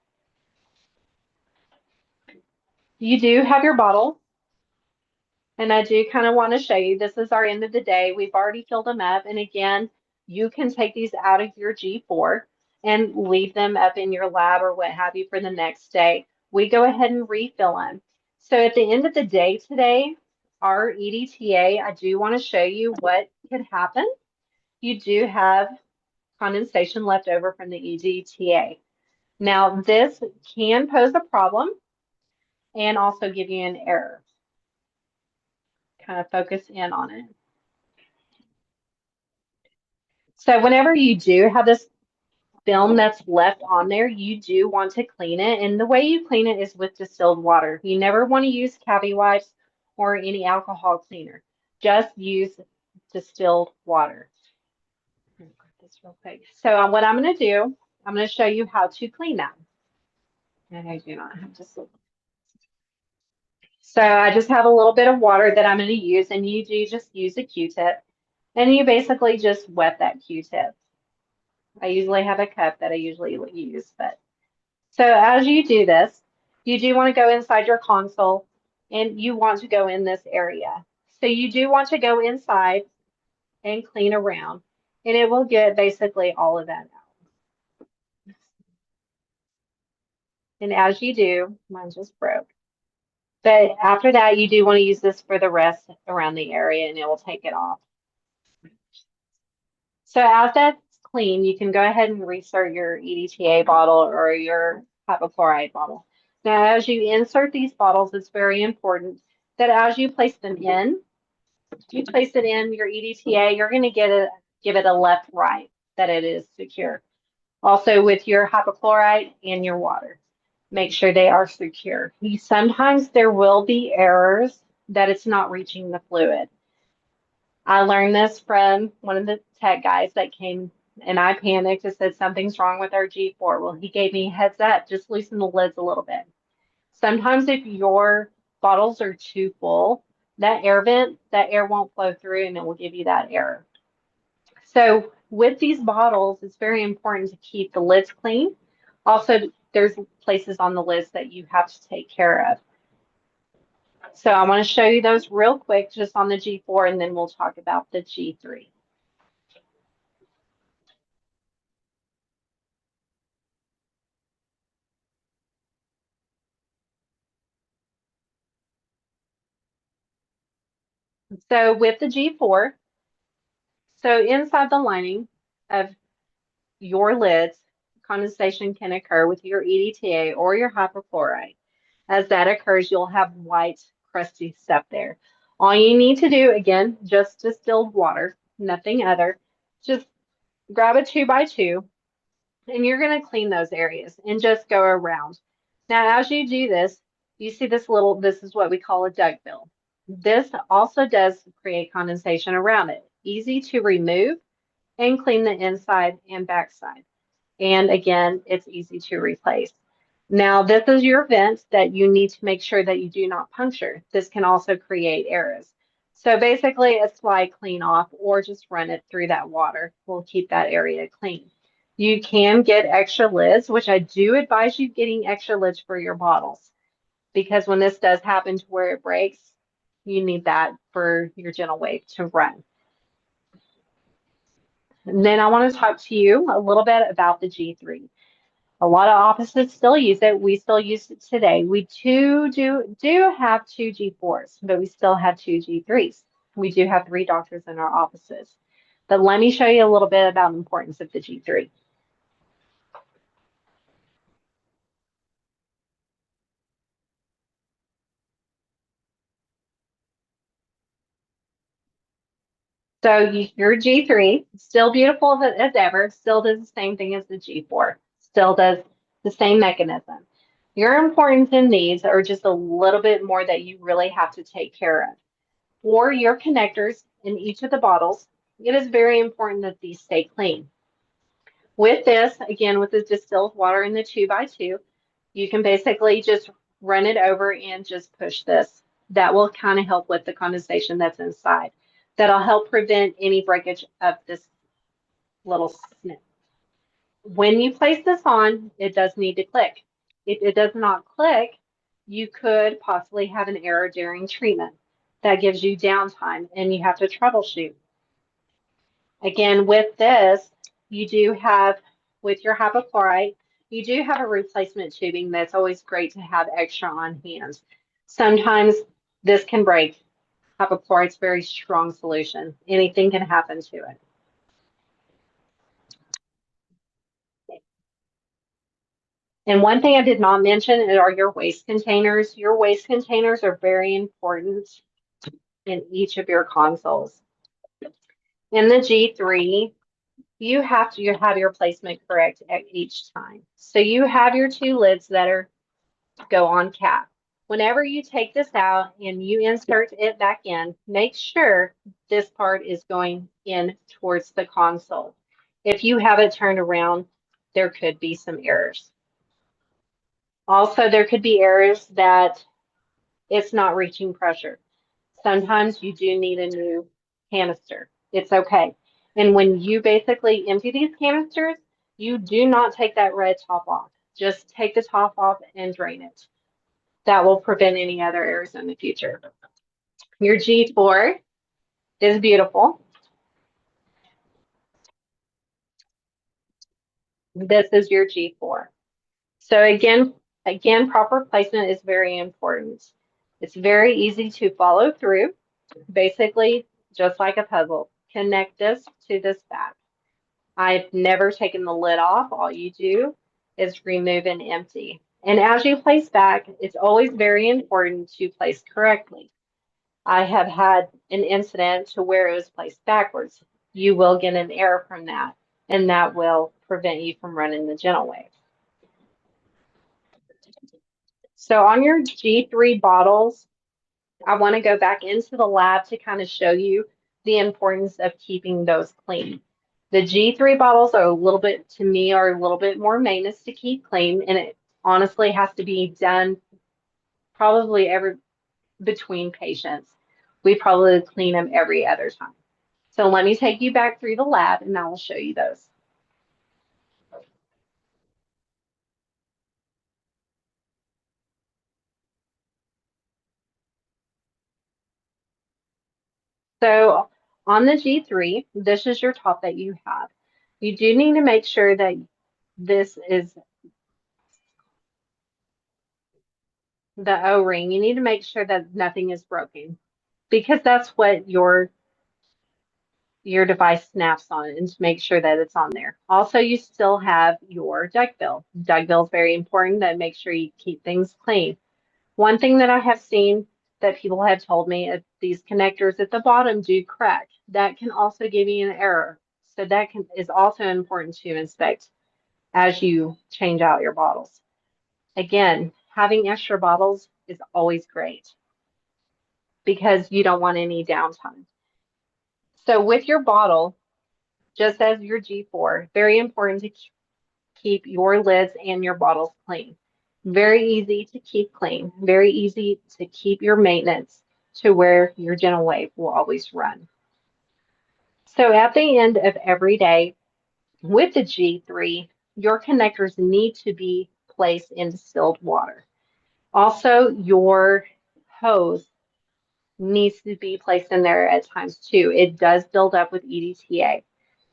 you do have your bottle. And I do kind of want to show you, this is our end of the day. We've already filled them up. And again, you can take these out of your G4 and leave them up in your lab or what have you for the next day. We go ahead and refill them. So at the end of the day today, our EDTA, I do want to show you what could happen. You do have condensation left over from the EDTA. Now, this can pose a problem and also give you an error. Kind of focus in on it. So whenever you do have this film that's left on there, you do want to clean it. And the way you clean it is with distilled water. You never want to use cavity wipes or any alcohol cleaner. Just use distilled water. This real quick. So what I'm going to do, I'm going to show you how to clean that. And I do not have to. So I just have a little bit of water that I'm going to use, and you do just use a Q-tip, and you basically just wet that Q-tip. I usually have a cup that I usually use, but so as you do this, you do want to go inside your console and you want to go in this area. So you do want to go inside and clean around, and it will get basically all of that out. And as you do, mine just broke. But after that, you do want to use this for the rest around the area, and it will take it off. So as that's clean, you can go ahead and reinsert your EDTA bottle or your hypochlorite bottle. Now, as you insert these bottles, it's very important that as you place them in, you place it in your EDTA, you're going to give it a left right, that it is secure. Also with your hypochlorite and your water, make sure they are secure. Sometimes there will be errors that it's not reaching the fluid. I learned this from one of the tech guys that came, and I panicked and said something's wrong with our G4. Well, he gave me a heads up, just loosen the lids a little bit. Sometimes if your bottles are too full, that air vent, that air won't flow through and it will give you that error. So with these bottles, it's very important to keep the lids clean. Also, there's places on the lids that you have to take care of. So I want to show you those real quick just on the G4, and then we'll talk about the G3. So with the G4, so inside the lining of your lids, condensation can occur with your EDTA or your hypochlorite. As that occurs, you'll have white, crusty stuff there. All you need to do, again, just distilled water, nothing other. Just grab a 2x2, and you're going to clean those areas and just go around. Now, as you do this, you see this is what we call a duckbill. This also does create condensation around it. Easy to remove and clean the inside and backside. And again, it's easy to replace. Now, this is your vent that you need to make sure that you do not puncture. This can also create errors. So basically, it's like clean off or just run it through that water. We'll keep that area clean. You can get extra lids, which I do advise you getting extra lids for your bottles, because when this does happen to where it breaks, you need that for your gentle wave to run. And then I want to talk to you a little bit about the G3. A lot of offices still use it. We still use it today. We do have two G4s, but we still have two G3s. We do have 3 doctors in our offices. But let me show you a little bit about the importance of the G3. So your G3, still beautiful as ever, still does the same thing as the G4, still does the same mechanism. Your importance in these are just a little bit more that you really have to take care of. For your connectors in each of the bottles, it is very important that these stay clean. With this, again, with the distilled water in the 2x2, you can basically just run it over and just push this. That will kind of help with the condensation that's inside. That'll help prevent any breakage of this little snip. When you place this on, it does need to click. If it does not click, you could possibly have an error during treatment. That gives you downtime and you have to troubleshoot. Again, with this, you do have, with your hypochlorite, you do have a replacement tubing that's always great to have extra on hand. Sometimes this can break. Hypochlorite's a very strong solution. Anything can happen to it. And one thing I did not mention are your waste containers. Your waste containers are very important in each of your consoles. In the G3, you have to have your placement correct at each time. So you have your 2 lids that go on cap. Whenever you take this out and you insert it back in, make sure this part is going in towards the console. If you have it turned around, there could be some errors. Also, there could be errors that it's not reaching pressure. Sometimes you do need a new canister. It's okay. And when you basically empty these canisters, you do not take that red top off. Just take the top off and drain it. That will prevent any other errors in the future. Your G4 is beautiful. This is your G4. So again, proper placement is very important. It's very easy to follow through. Basically, just like a puzzle, connect this to this back. I've never taken the lid off. All you do is remove and empty. And as you place back, it's always very important to place correctly. I have had an incident to where it was placed backwards. You will get an error from that, and that will prevent you from running the gentle wave. So on your G3 bottles, I want to go back into the lab to kind of show you the importance of keeping those clean. The G3 bottles are a little bit, to me, are a little bit more maintenance to keep clean, and it honestly has to be done probably between patients. We probably clean them every other time. So let me take you back through the lab and I will show you those. So on the G3, this is your top that you have. You do need to make sure that this is the O-ring. You need to make sure that nothing is broken because that's what your device snaps on and to make sure that it's on there. Also, you still have your duckbill. Duckbill is very important that make sure you keep things clean. One thing that I have seen that people have told me is these connectors at the bottom do crack. That can also give you an error. So that is also important to inspect as you change out your bottles. Again, having extra bottles is always great because you don't want any downtime. So with your bottle, just as your G4, very important to keep your lids and your bottles clean. Very easy to keep clean, very easy to keep your maintenance to where your gentle wave will always run. So at the end of every day with the G3, your connectors need to be placed in distilled water. Also, your hose needs to be placed in there at times too. It does build up with EDTA.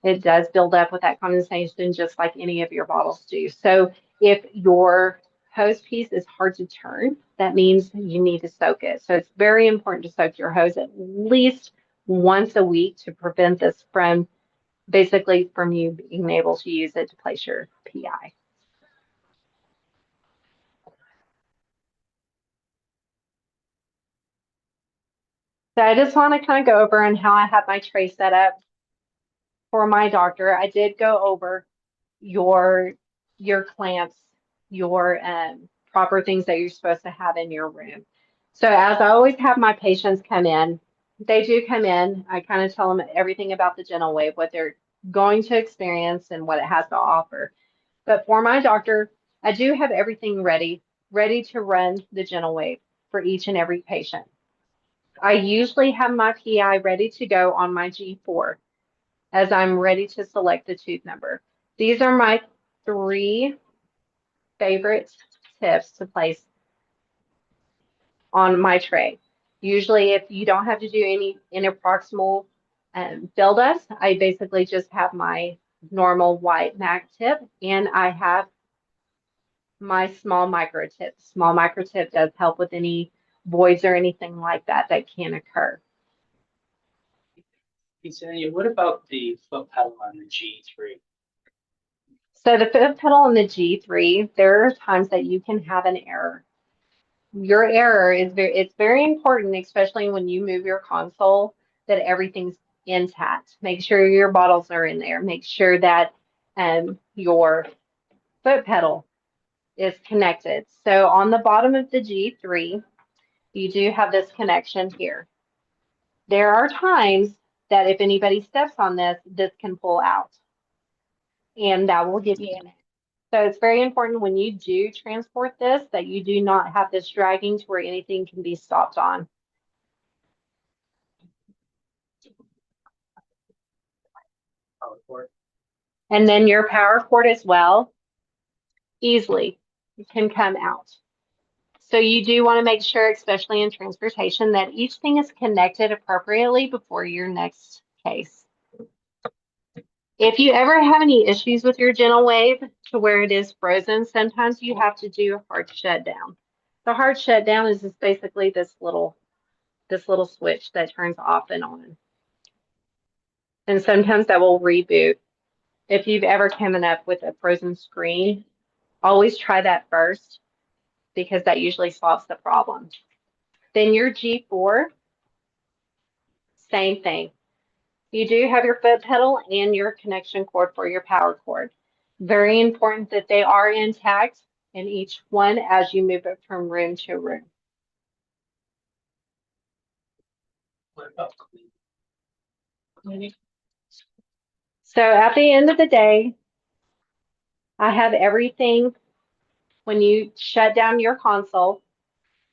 It does build up with that condensation just like any of your bottles do. So if your hose piece is hard to turn, that means you need to soak it. So it's very important to soak your hose at least once a week to prevent this from basically from you being able to use it to place your PI. So I just want to kind of go over and how I have my tray set up for my doctor. I did go over your clamps, your proper things that you're supposed to have in your room. So as I always have my patients come in, they do come in. I kind of tell them everything about the gentle wave, what they're going to experience and what it has to offer. But for my doctor, I do have everything ready to run the gentle wave for each and every patient. I usually have my PI ready to go on my G4 as I'm ready to select the tooth number. These are my 3 favorite tips to place on my tray. Usually, if you don't have to do any interproximal fill dust, I basically just have my normal white MAC tip and I have my small micro tip. Small micro tip does help with any voids or anything like that that can occur. Xenia, what about the foot pedal on the G3? So the foot pedal on the G3, there are times that you can have an error. Your error is it's very important, especially when you move your console, that everything's intact. Make sure your bottles are in there. Make sure that your foot pedal is connected. So on the bottom of the G3, you do have this connection here. There are times that if anybody steps on this, this can pull out. And that will give you an. So it's very important when you do transport this that you do not have this dragging to where anything can be stopped on. Power cord? And then your power cord as well, easily can come out. So you do want to make sure, especially in transportation, that each thing is connected appropriately before your next case. If you ever have any issues with your gentle wave to where it is frozen, sometimes you have to do a hard shutdown. The hard shutdown is just basically this little switch that turns off and on. And sometimes that will reboot. If you've ever come up with a frozen screen, always try that first because that usually solves the problem. Then your G4, same thing. You do have your foot pedal and your connection cord for your power cord. Very important that they are intact in each one as you move it from room to room. What about cleaning? So at the end of the day, I have everything. When you shut down your console,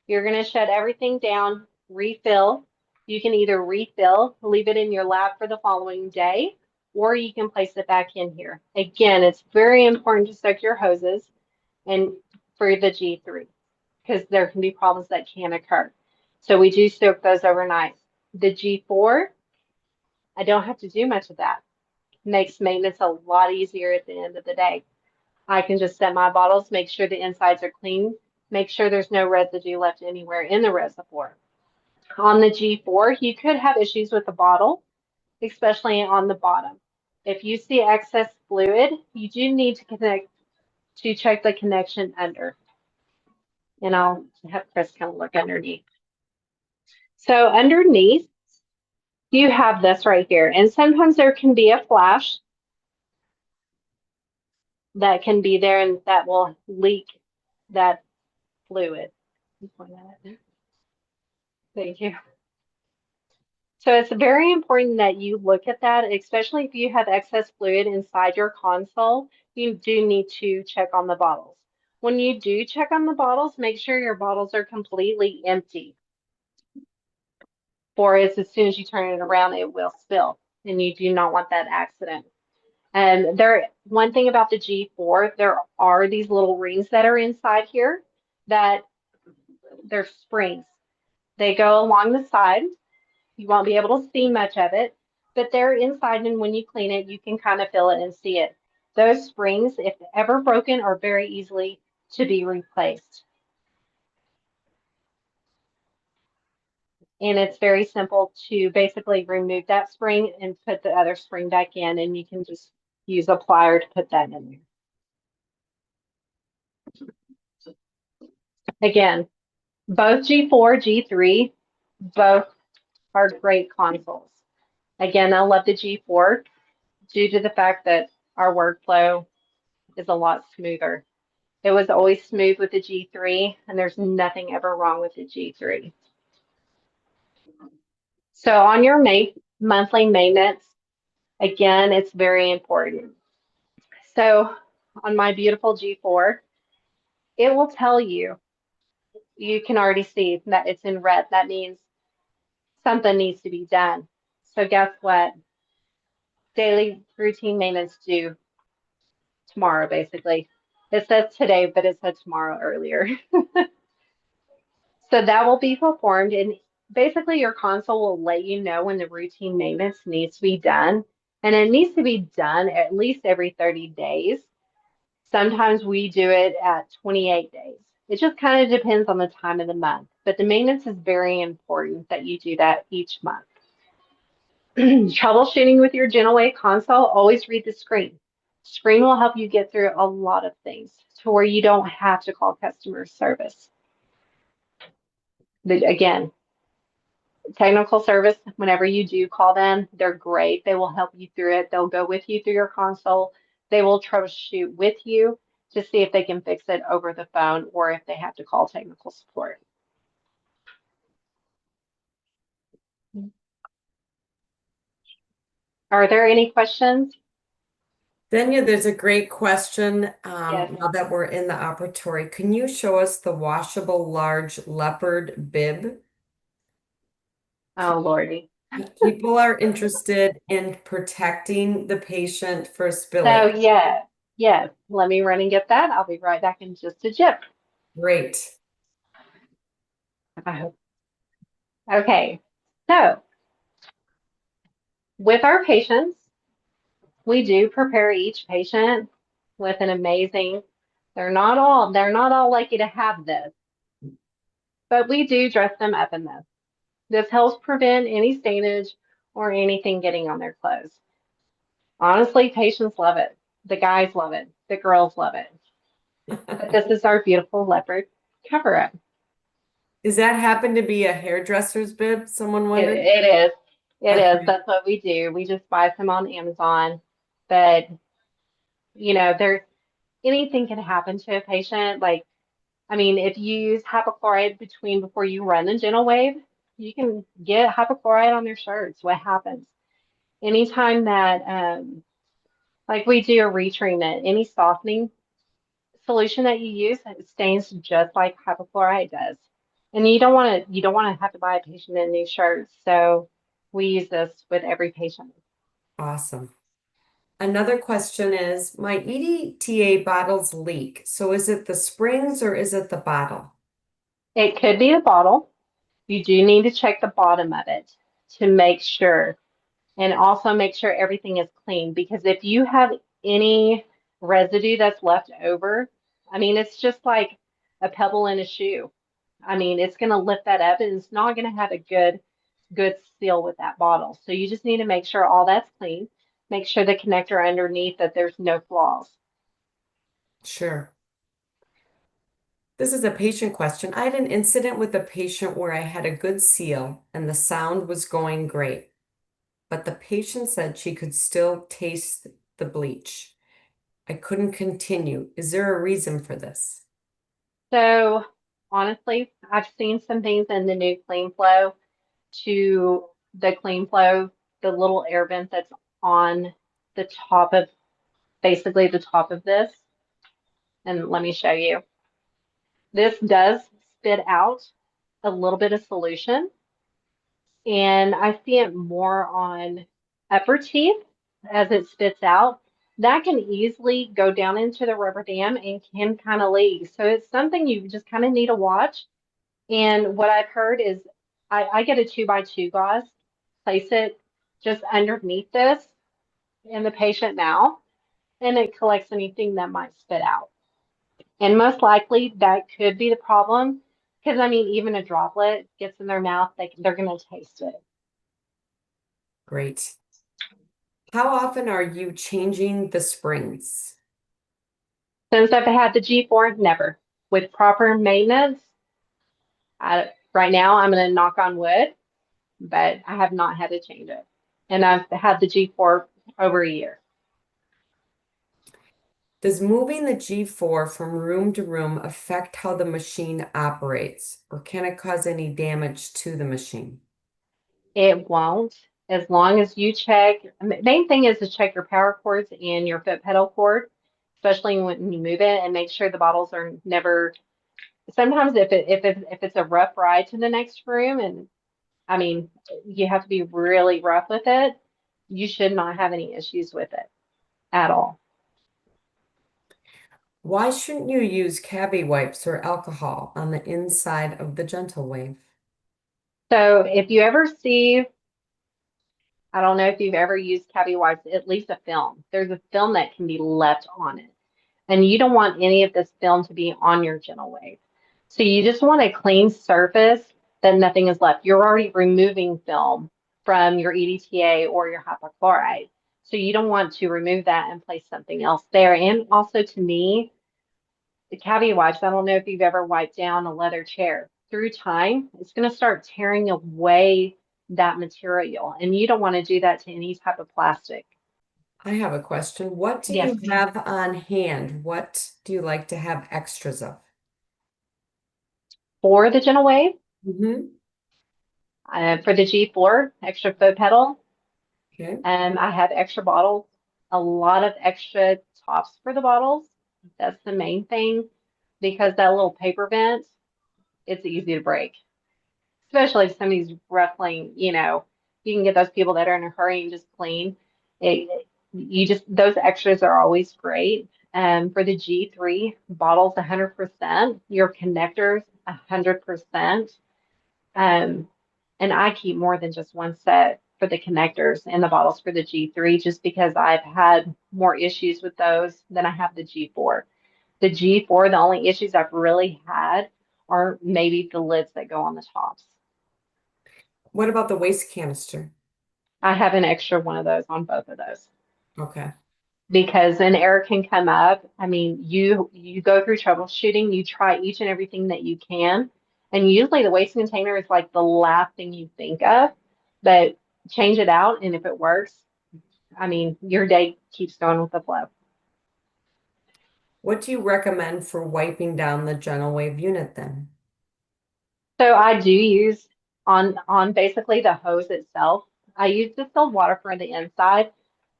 you're going to shut everything down, refill. You can either refill, leave it in your lab for the following day, or you can place it back in here. Again, it's very important to soak your hoses and for the G3 because there can be problems that can occur. So we do soak those overnight. The G4, I don't have to do much of that. Makes maintenance a lot easier at the end of the day. I can just set my bottles, make sure the insides are clean, make sure there's no residue left anywhere in the reservoir. On the G4, you could have issues with the bottle, especially on the bottom. If you see excess fluid, you do need to check the connection under. And I'll have Chris kind of look underneath. So underneath, you have this right here. And sometimes there can be a flash that can be there and that will leak that fluid. Thank you. So it's very important that you look at that, especially if you have excess fluid inside your console, you do need to check on the bottles. When you do check on the bottles, make sure your bottles are completely empty. For as soon as you turn it around, it will spill, and you do not want that accident. And one thing about the G4, there are these little rings that are inside here that they're springs. They go along the side. You won't be able to see much of it, but they're inside, and when you clean it, you can kind of feel it and see it. Those springs, if ever broken, are very easily to be replaced. And it's very simple to basically remove that spring and put the other spring back in, and you can just use a plier to put that in there. Again, both G4, G3, both are great consoles. Again, I love the G4 due to the fact that our workflow is a lot smoother. It was always smooth with the G3, and there's nothing ever wrong with the G3. So on your monthly maintenance, again, it's very important. So on my beautiful G4, it will tell you, you can already see that it's in red. That means something needs to be done. So guess what? Daily routine maintenance due tomorrow, basically. It says today, but it said tomorrow earlier. So that will be performed, and basically your console will let you know when the routine maintenance needs to be done. And it needs to be done at least every 30 days. Sometimes we do it at 28 days. It just kind of depends on the time of the month. But the maintenance is very important that you do that each month. Troubleshooting with your GentleWave console, always read the screen. Screen will help you get through a lot of things to where you don't have to call customer service. But again, technical service, whenever you do call them, they're great. They will help you through it. They'll go with you through your console. They will troubleshoot with you to see if they can fix it over the phone or if they have to call technical support. Are there any questions? Xenia, there's a great question. Yes. Now that we're in the operatory, can you show us the washable large leopard bib? Oh, Lordy. People are interested in protecting the patient for So spillage. yes. Let me run and get that. I'll be right back in just a jiff. Great. Okay. So with our patients, we do prepare each patient with an amazing, they're not all lucky to have this, but we do dress them up in this. This helps prevent any stainage or anything getting on their clothes. Honestly, patients love it. The guys love it. The girls love it. But this is our beautiful leopard cover up. Does that happen to be a hairdresser's bib? Someone It, wondered. it is. It is. Okay. That's what we do. We just buy some on Amazon. But, you know, there's anything can happen to a patient. Like, I mean, if you use hypochlorite before you run the gentle wave, you can get hypochlorite on their shirts. What happens? Anytime that, like we do a retreatment, any softening solution that you use, it stains just like hypochlorite does. And you don't want to have to buy a patient a new shirt. So we use this with every patient. Awesome. Another question is, my EDTA bottles leak. So is it the springs or is it the bottle? It could be the bottle. You do need to check the bottom of it to make sure, and also make sure everything is clean, because if you have any residue that's left over, I mean, it's just like a pebble in a shoe. I mean, it's going to lift that up and it's not going to have a good seal with that bottle. So you just need to make sure all that's clean. Make sure the connector underneath that there's no flaws. Sure. This is a patient question. I had an incident with a patient where I had a good seal and the sound was going great, but the patient said she could still taste the bleach. I couldn't continue. Is there a reason for this? So honestly, I've seen some things in the new Clean Flow to the Clean Flow, the little air vent that's on the top of basically the top of this. And let me show you. This does spit out a little bit of solution, and I see it more on upper teeth as it spits out. That can easily go down into the rubber dam and can kind of leak. So it's something you just kind of need to watch. And what I've heard is I get a 2x2 gauze, place it just underneath this in the patient mouth, and it collects anything that might spit out. And most likely that could be the problem because I mean, even a droplet gets in their mouth, they're going to taste it. Great. How often are you changing the springs? Since I've had the G4, never. With proper maintenance, right now I'm going to knock on wood, but I have not had to change it. And I've had the G4 over a year. Does moving the G4 from room to room affect how the machine operates, or can it cause any damage to the machine? It won't, as long as you check. Main thing is to check your power cords and your foot pedal cord, especially when you move it, and make sure the bottles are never. Sometimes if it's a rough ride to the next room, and I mean you have to be really rough with it, you should not have any issues with it at all. Why shouldn't you use cabbie wipes or alcohol on the inside of the gentle wave? So if you ever see, I don't know if you've ever used cabbie wipes, at least a film. There's a film that can be left on it. And you don't want any of this film to be on your gentle wave. So you just want a clean surface that nothing is left. You're already removing film from your EDTA or your hypochlorite. So you don't want to remove that and place something else there. And also to me, the cabbie wipes, I don't know if you've ever wiped down a leather chair. Through time, it's going to start tearing away that material. And you don't want to do that to any type of plastic. I have a question. What do Yes, you have on hand? What do you like to have extras of? for the gentle wave, Mm-hmm. for the G4, extra foot pedal, Okay. I have extra bottles, a lot of extra tops for the bottles. That's the main thing because that little paper vent, it's easy to break, especially if somebody's ruffling, you can get those people that are in a hurry and just clean. Those extras are always great. For the G3 bottles, 100%, your connectors, 100%. Um, and I keep more than just one set for the connectors and the bottles for the G3 just because I've had more issues with those than I have the G4. The G4, the only issues I've really had are maybe the lids that go on the tops. What about the waste canister? I have an extra one of those on both of those Okay. because an error can come up. I mean, you go through troubleshooting, you try each and everything that you can, and usually the waste container is like the last thing you think of, but change it out, and if it works, I mean, your day keeps going with the flow. What do you recommend for wiping down the gentle wave unit then? So I do use on basically the hose itself. I use distilled water for the inside,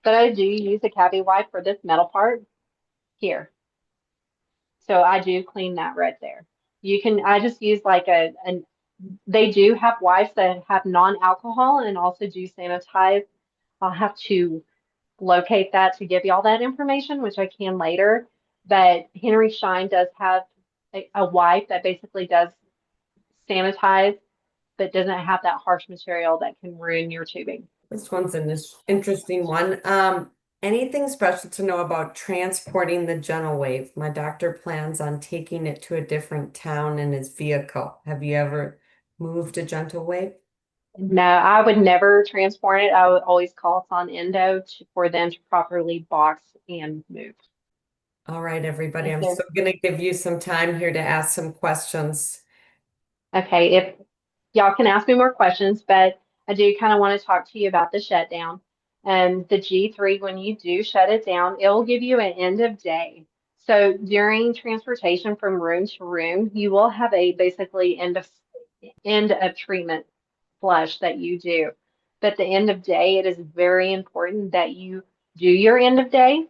but I do use a cabbie wipe for this metal part here. So I do clean that right there. I just use like they do have wipes that have non-alcohol and also do sanitize. I'll have to locate that to give you all that information, which I can later. But Henry Schein does have a wipe that basically does sanitize, but doesn't have that harsh material that can ruin your tubing. This one's an interesting one. Anything special to know about transporting the gentle wave? My doctor plans on taking it to a different town in his vehicle. Have you ever moved a gentle wave? No, I would never transport it. I would always call us on endo for them to properly box and move. All right, everybody, Is I'm there, still going to give you some time here to ask some questions. okay, if y'all can ask me more questions, but I do kind of want to talk to you about the shutdown. The G3, when you do shut it down, it will give you an end of day. So during transportation from room to room, you will have a basically end of treatment flush that you do. But the end of day, it is very important that you do your end of day.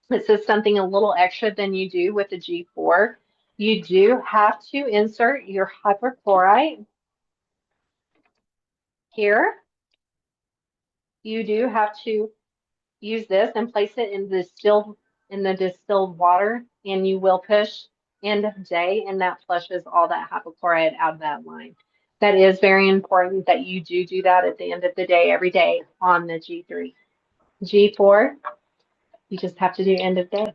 This is something a little extra than you do with the G4. You do have to insert your hypochlorite here. You do have to use this and place it in the distilled water, and you will push end of day, and that flushes all that hypochlorite out of that line. That is very important that you do that at the end of the day, every day on the G3. G4, you just have to do end of day.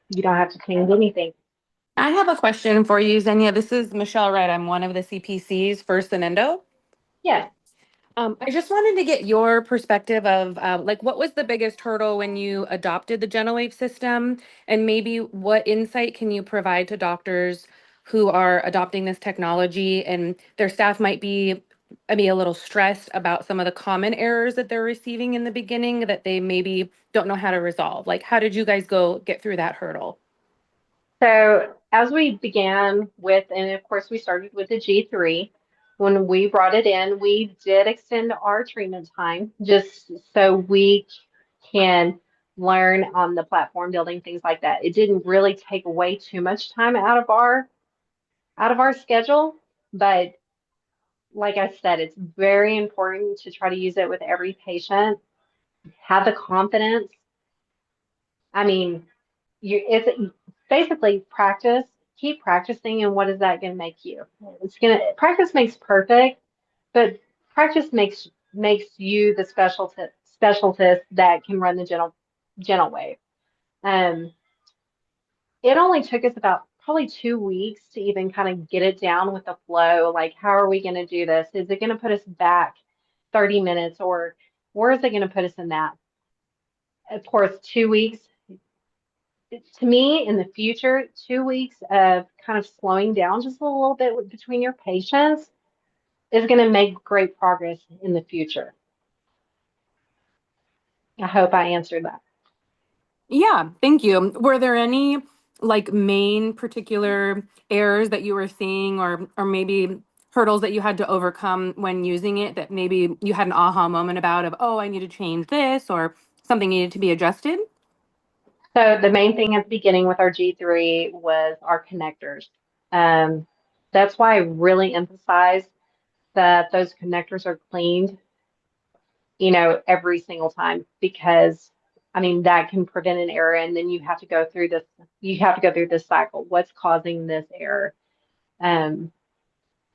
You don't have to change anything. I have a question for you, Xenia. This is Michelle Wright. I'm one of the CPCs for Endo. Yes. I just wanted to get your perspective of like what was the biggest hurdle when you adopted the GenoWave system, and maybe what insight can you provide to doctors who are adopting this technology and their staff might be, I mean, a little stressed about some of the common errors that they're receiving in the beginning that they maybe don't know how to resolve. Like, how did you guys get through that hurdle? So as we began with, and of course we started with the G3, when we brought it in, we did extend our treatment time just so we can learn on the platform building, things like that. It didn't really take away too much time out of our schedule, but like I said, it's very important to try to use it with every patient. Have the confidence. I mean, it's basically practice, keep practicing, and what is that going to make you? It's going to practice makes perfect, but practice makes you the specialist that can run the gentle wave. Um, it only took us about probably 2 weeks to even kind of get it down with the flow. Like, how are we going to do this? Is it going to put us back 30 minutes, or where is it going to put us in that? Of course, 2 weeks to me in the future, 2 weeks of kind of slowing down just a little bit between your patients is going to make great progress in the future. I hope I answered that. Yeah, thank you. Were there any like main particular errors that you were seeing or maybe hurdles that you had to overcome when using it that maybe you had an aha moment about of, oh, I need to change this or something needed to be adjusted? So the main thing at the beginning with our G3 was our connectors. Um, that's why I really emphasize that those connectors are cleaned, every single time, because I mean that can prevent an error, and then you have to go through this cycle. What's causing this error? Um,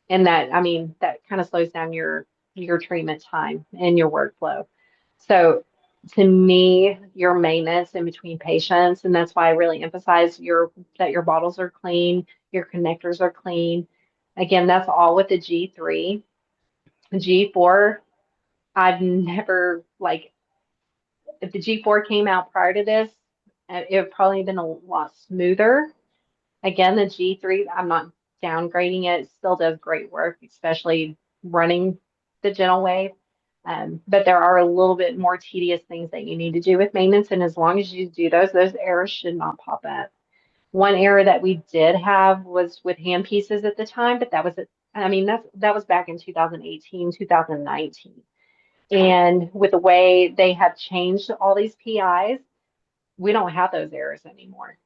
and that, I mean, that kind of slows down your treatment time and your workflow. So to me, your maintenance in between patients, and that's why I really emphasize that your bottles are clean, your connectors are clean. Again, that's all with the G3. G4, I've never like if the G4 came out prior to this, it would probably have been a lot smoother. Again, the G3, I'm not downgrading it. It still does great work, especially running the gentle wave. But there are a little bit more tedious things that you need to do with maintenance. And as long as you do those errors should not pop up. One error that we did have was with hand pieces at the time, but that was back in 2018, 2019. And with the way they have changed all these PIs, we don't have those errors anymore.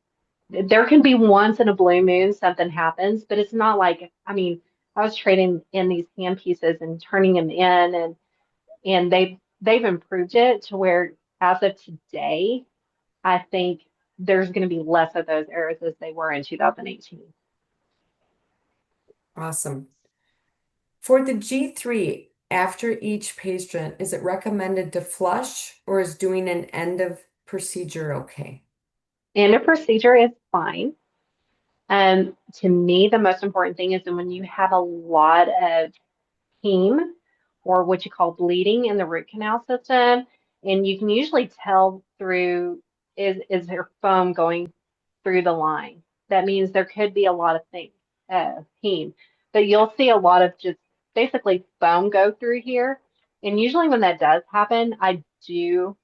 There can be once in a blue moon something happens, but it's not like, I mean, I was trading in these hand pieces and turning them in, and they've improved it to where as of today, I think there's going to be less of those errors as they were in 2018. Awesome. For the G3, after each patient, is it recommended to flush or is doing an end of procedure okay? And a procedure is fine. To me, the most important thing is that when you have a lot of heme or what you call bleeding in the root canal system, and you can usually tell through is there foam going through the line. That means there could be a lot of things, heme, but you'll see a lot of just basically foam go through here. And usually when that does happen, I do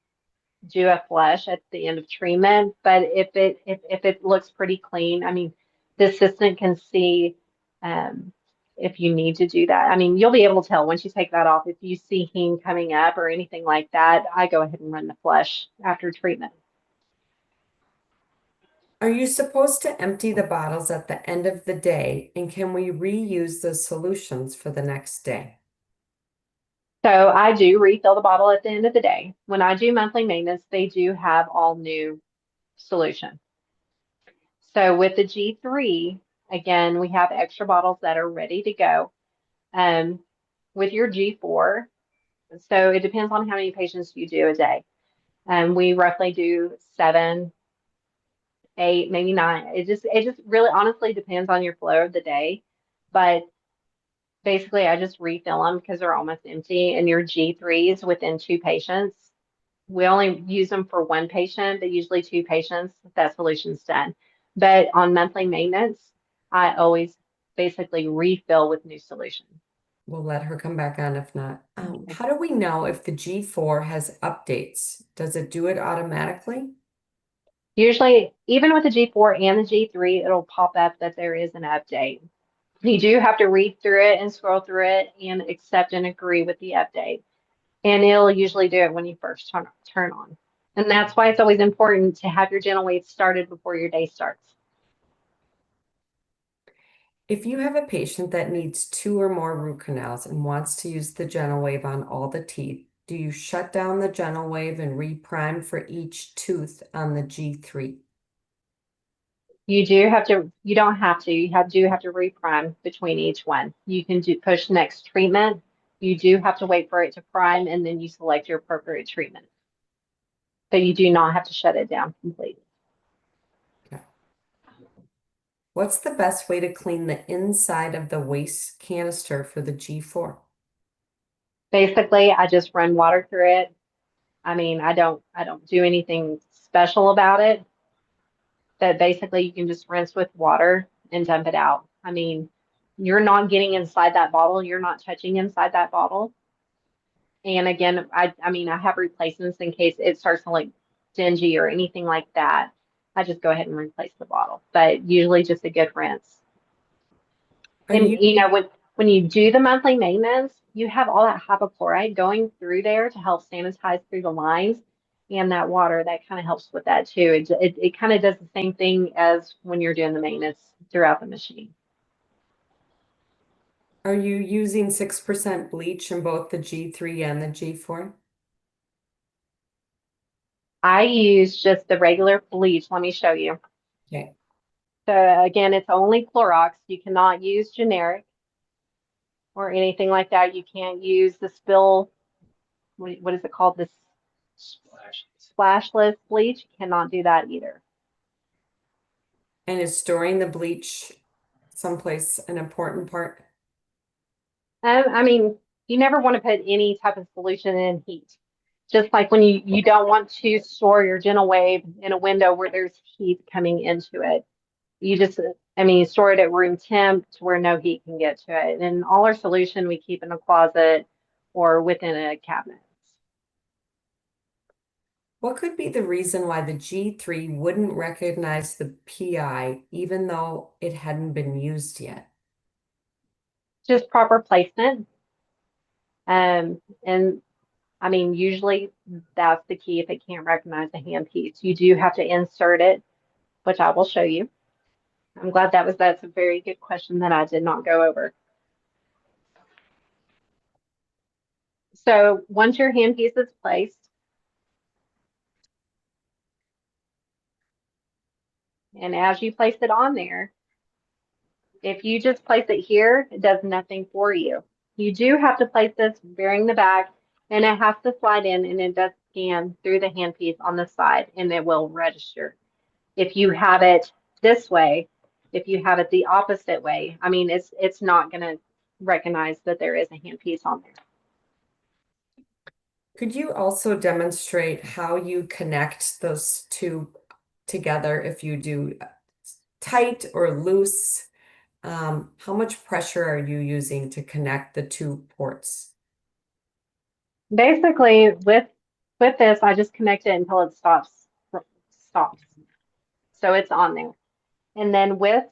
a flush at the end of treatment. But if it looks pretty clean, I mean, the assistant can see if you need to do that. I mean, you'll be able to tell once you take that off. If you see heme coming up or anything like that, I go ahead and run the flush after treatment. Are you supposed to empty the bottles at the end of the day, and can we reuse the solutions for the next day? So I do refill the bottle at the end of the day. When I do monthly maintenance, they do have all new solution. So with the G3, again, we have extra bottles that are ready to go. with your G4, so it depends on how many patients you do a day. We roughly do 7, 8, maybe 9. It just really honestly depends on your flow of the day. But basically, I just refill them because they're almost empty. And your G3s within 2 patients, we only use them for 1 patient, but usually 2 patients, that solution's done. But on monthly maintenance, I always basically refill with new solution. We'll let her come back on if not. How do we know if the G4 has updates? Does it do it automatically? Usually, even with the G4 and the G3, it'll pop up that there is an update. You do have to read through it and scroll through it and accept and agree with the update. And it'll usually do it when you first turn on. And that's why it's always important to have your gentle wave started before your day starts. If you have a patient that needs 2 or more root canals and wants to use the gentle wave on all the teeth, do you shut down the gentle wave and reprime for each tooth on the G3? You don't have to, do have to reprime between each one. You can push next treatment. You do have to wait for it to prime and then you select your appropriate treatment. But you do not have to shut it down completely. Okay. What's the best way to clean the inside of the waste canister for the G4? Basically, I just run water through it. I mean, I don't do anything special about it. But basically, you can just rinse with water and dump it out. I mean, you're not getting inside that bottle. You're not touching inside that bottle. And again, I mean, I have replacements in case it starts to like dingy or anything like that. I just go ahead and replace the bottle, but usually just a good rinse. Are And you you know, when you do the monthly maintenance, you have all that hypochlorite going through there to help sanitize through the lines, and that water that kind of helps with that too. It kind of does the same thing as when you're doing the maintenance throughout the machine. are you using 6% bleach in both the G3 and the G4? I use just the regular bleach. Let me show you. Okay. So again, it's only Clorox. You cannot use generic or anything like that. You can't use the spill, what is it called? This splashless bleach. You cannot do that either. And is storing the bleach someplace an important part? I mean, you never want to put any type of solution in heat. Just like when you don't want to store your gentle wave in a window where there's heat coming into it. You just, I mean, you store it at room temp to where no heat can get to it. And all our solution we keep in a closet or within a cabinet. What could be the reason why the G3 wouldn't recognize the PI even though it hadn't been used yet? Just proper placement. And I mean, usually that's the key if it can't recognize the handpiece. You do have to insert it, which I will show you. I'm glad that's a very good question that I did not go over. So once your handpiece is placed, and as you place it on there, if you just place it here, it does nothing for you. You do have to place this bearing the back, and it has to slide in, and it does scan through the handpiece on the side, and it will register. If you have it this way, if you have it the opposite way, I mean, it's not going to recognize that there is a handpiece on there. Could you also demonstrate how you connect those two together if you do tight or loose? How much pressure are you using to connect the 2 ports? Basically, with this, I just connect it until it stops. So it's on there. And then with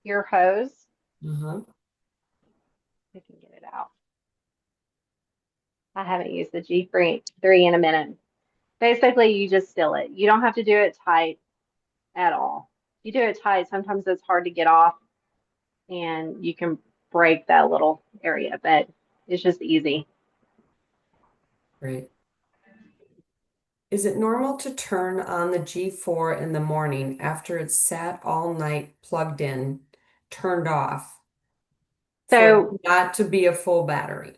your hose, Uh-huh. we can get it out. I haven't used the G3 in a minute. Basically, you just seal it. You don't have to do it tight at all. If you do it tight, sometimes it's hard to get off and you can break that little area, but it's just easy. Great. Is it normal to turn on the G4 in the morning after it's sat all night plugged in, turned off So not to be a full battery.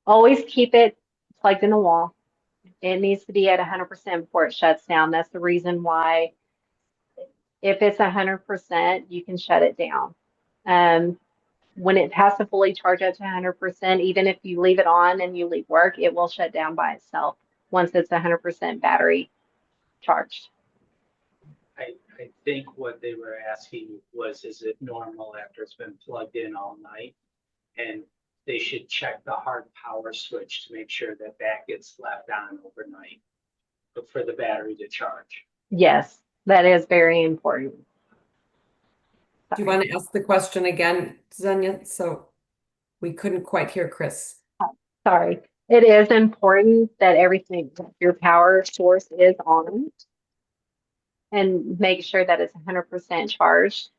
always keep it plugged in the wall. It needs to be at 100% before it shuts down. That's the reason why if it's 100%, you can shut it down. When it has to fully charge up to 100%, even if you leave it on and you leave work, it will shut down by itself once it's 100% battery charged. I think what they were asking was, is it normal after it's been plugged in all night? And they should check the hard power switch to make sure that that gets left on overnight for the battery to charge. Yes, that is very important. Do you want to ask the question again, Xenia? So we couldn't quite hear Chris. Sorry. It is important that everything, your power source is on and make sure that it's 100% charged.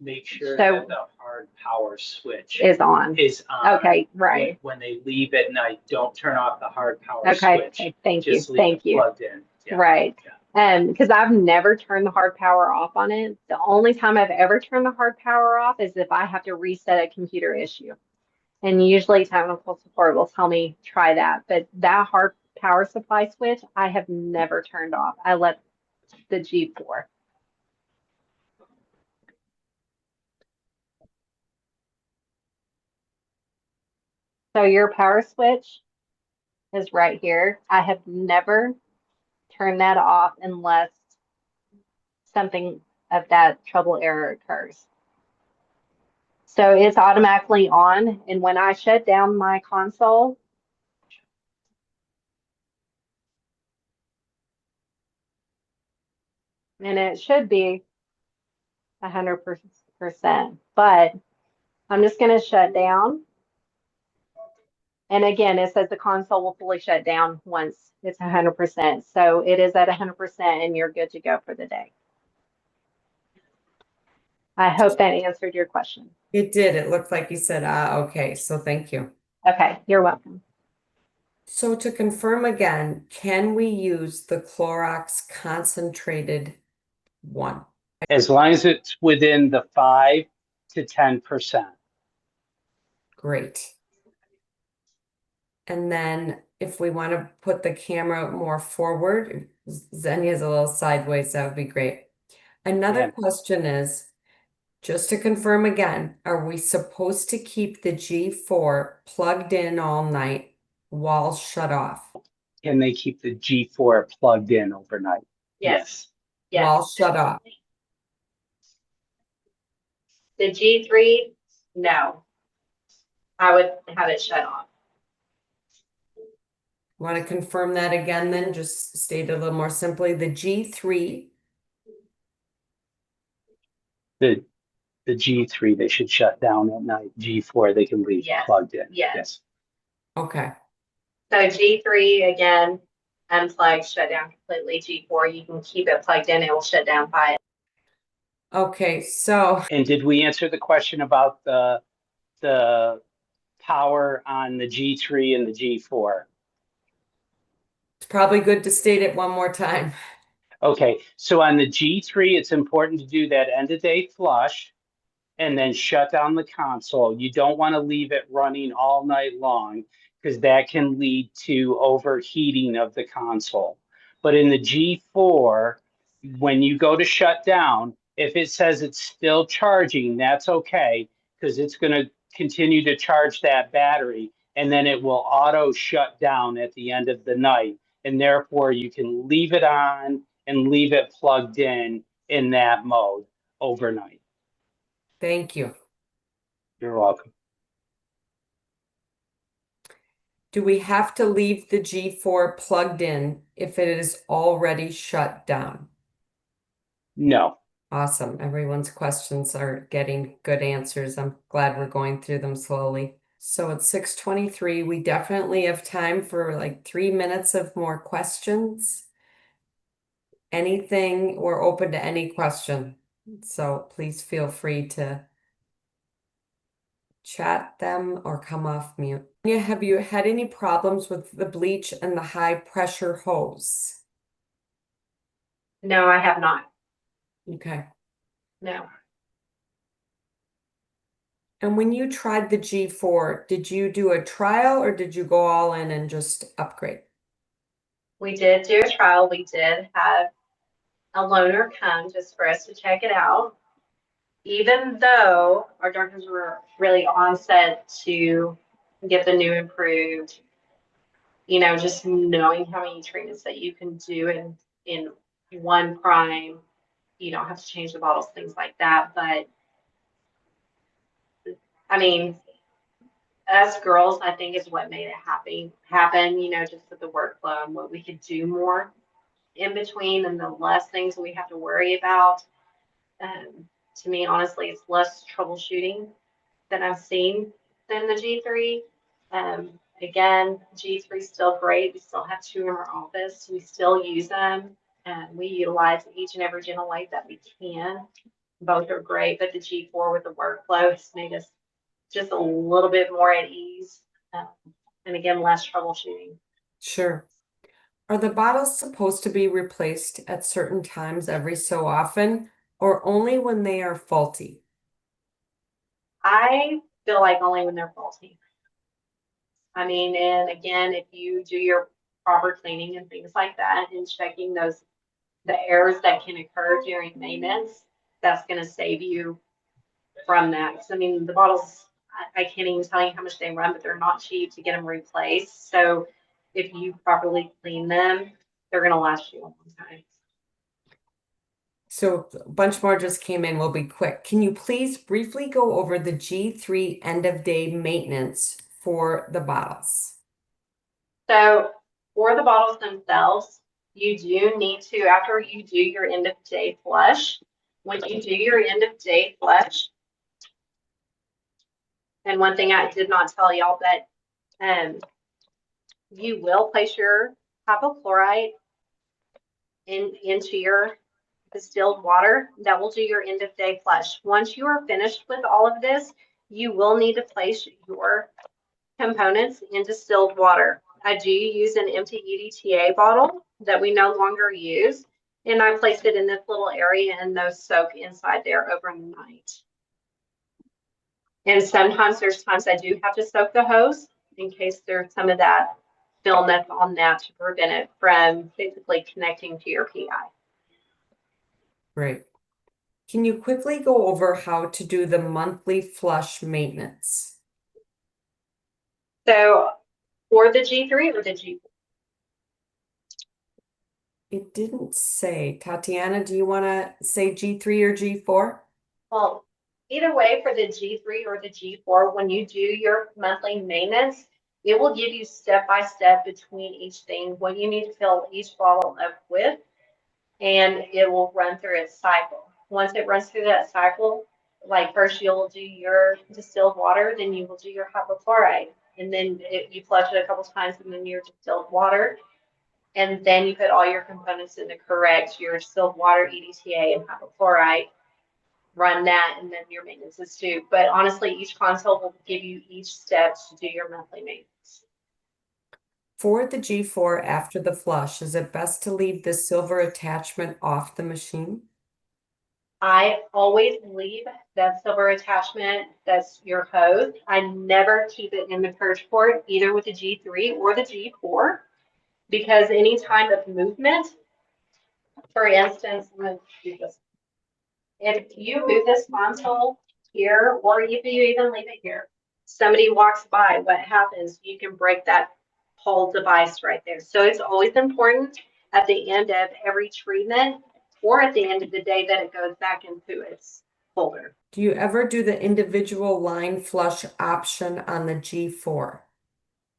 Make sure So- that the hard power switch Is on. is on. Okay, right. When they leave at night, don't turn off the hard power Okay, switch. thank you, Just leave thank it you. plugged in. Yeah. Right. Yeah. Because I've never turned the hard power off on it. The only time I've ever turned the hard power off is if I have to reset a computer issue. And usually technical support will tell me try that. But that hard power supply switch, I have never turned off. I let the G4. So your power switch is right here. I have never turned that off unless something of that trouble error occurs. So it's automatically on. And when I shut down my console, and it should be 100%, but I'm just going to shut down. And again, it says the console will fully shut down once it's 100%. So it is at 100% and you're good to go for the day. I hope that answered your question. It did. It looked like you said, okay. So thank you. Okay, you're welcome. So to confirm again, can we use the Clorox concentrated one? As long as it's within the 5 to 10%. Great. And then if we want to put the camera more forward, Xenia's a little sideways, that would be great. Another Yeah. question is, just to confirm again, are we supposed to keep the G4 plugged in all night while shut off? Can they keep the G4 plugged in overnight? Yes. While shut off. The G3, no. I would have it shut off. Want to confirm that again then? Just state it a little more simply. The G3, The G3 they should shut down at night. G4 they can leave Yes. plugged in. Yes. okay. So G3, again, unplug, shut down completely. G4, you can keep it plugged in, it will shut down by it. Okay, so And did we answer the question about the power on the G3 and the G4? it's probably good to state it one more time. Okay, so on the G3, it's important to do that end of day flush and then shut down the console. You don't want to leave it running all night long because that can lead to overheating of the console. But in the G4, when you go to shut down, if it says it's still charging, that's okay because it's going to continue to charge that battery and then it will auto shut down at the end of the night. And therefore, you can leave it on and leave it plugged in that mode overnight. Thank you. You're welcome. Do we have to leave the G4 plugged in if it is already shut down? No. Awesome. Everyone's questions are getting good answers. I'm glad we're going through them slowly. So it's 6:23. We definitely have time for like 3 minutes of more questions. Anything, we're open to any question. So please feel free to chat them or come off mute. Yeah, have you had any problems with the bleach and the high pressure hose? No, I have not. Okay. No. And when you tried the G4, did you do a trial or did you go all in and just upgrade? We did do a trial. We did have a loaner come just for us to check it out. Even though our doctors were really on set to get the new improved, just knowing how many treatments that you can do in one prime, you don't have to change the bottles, things like that. But I mean, us girls, I think is what made it happen, just with the workflow and what we could do more in between and the less things we have to worry about. To me, honestly, it's less troubleshooting than I've seen than the G3. Again, G3 is still great. We still have two in our office. We still use them. And we utilize each and every gentle light that we can. Both are great, but the G4 with the workflow has made us just a little bit more at ease. And again, less troubleshooting. Sure. Are the bottles supposed to be replaced at certain times every so often or only when they are faulty? I feel like only when they're faulty. I mean, and again, if you do your proper cleaning and things like that and checking the errors that can occur during maintenance, that's going to save you from that. Because I mean, the bottles, I can't even tell you how much they run, but they're not cheap to get them replaced. So if you properly clean them, they're going to last you a long time. So a bunch more just came in. We'll be quick. Can you please briefly go over the G3 end of day maintenance for the bottles? So for the bottles themselves, you do need to, after you do your end of day flush, when you do your end of day flush, and one thing I did not tell y'all, but you will place your hypochlorite into your distilled water. That will do your end of day flush. Once you are finished with all of this, you will need to place your components in distilled water. I do use an empty EDTA bottle that we no longer use, and I place it in this little area and those soak inside there overnight. And sometimes there's times I do have to soak the hose in case there's some of that film that's on that to prevent it from basically connecting to your PI. Great. Can you quickly go over how to do the monthly flush maintenance? So for the G3 or the G4? It didn't say. Tatiana, do you want to say G3 or G4? Well, either way, for the G3 or the G4, when you do your monthly maintenance, it will give you step by step between each thing what you need to fill each bottle up with, and it will run through its cycle. Once it runs through that cycle, like first you'll do your distilled water, then you will do your hypochlorite, and then you flush it a couple times, and then your distilled water, and then you put all your components in the correct, your distilled water, EDTA, and hypochlorite. Run that, and then your maintenance is due. But honestly, each console will give you each step to do your monthly maintenance. For the G4 after the flush, is it best to leave the silver attachment off the machine? I always leave that silver attachment, that's your hose. I never keep it in the purge port, either with the G3 or the G4, because any time of movement, for instance, I'm going to do this. If you move this console here, or if you even leave it here, somebody walks by, what happens? You can break that whole device right there. So it's always important at the end of every treatment or at the end of the day that it goes back into its folder. Do you ever do the individual line flush option on the G4?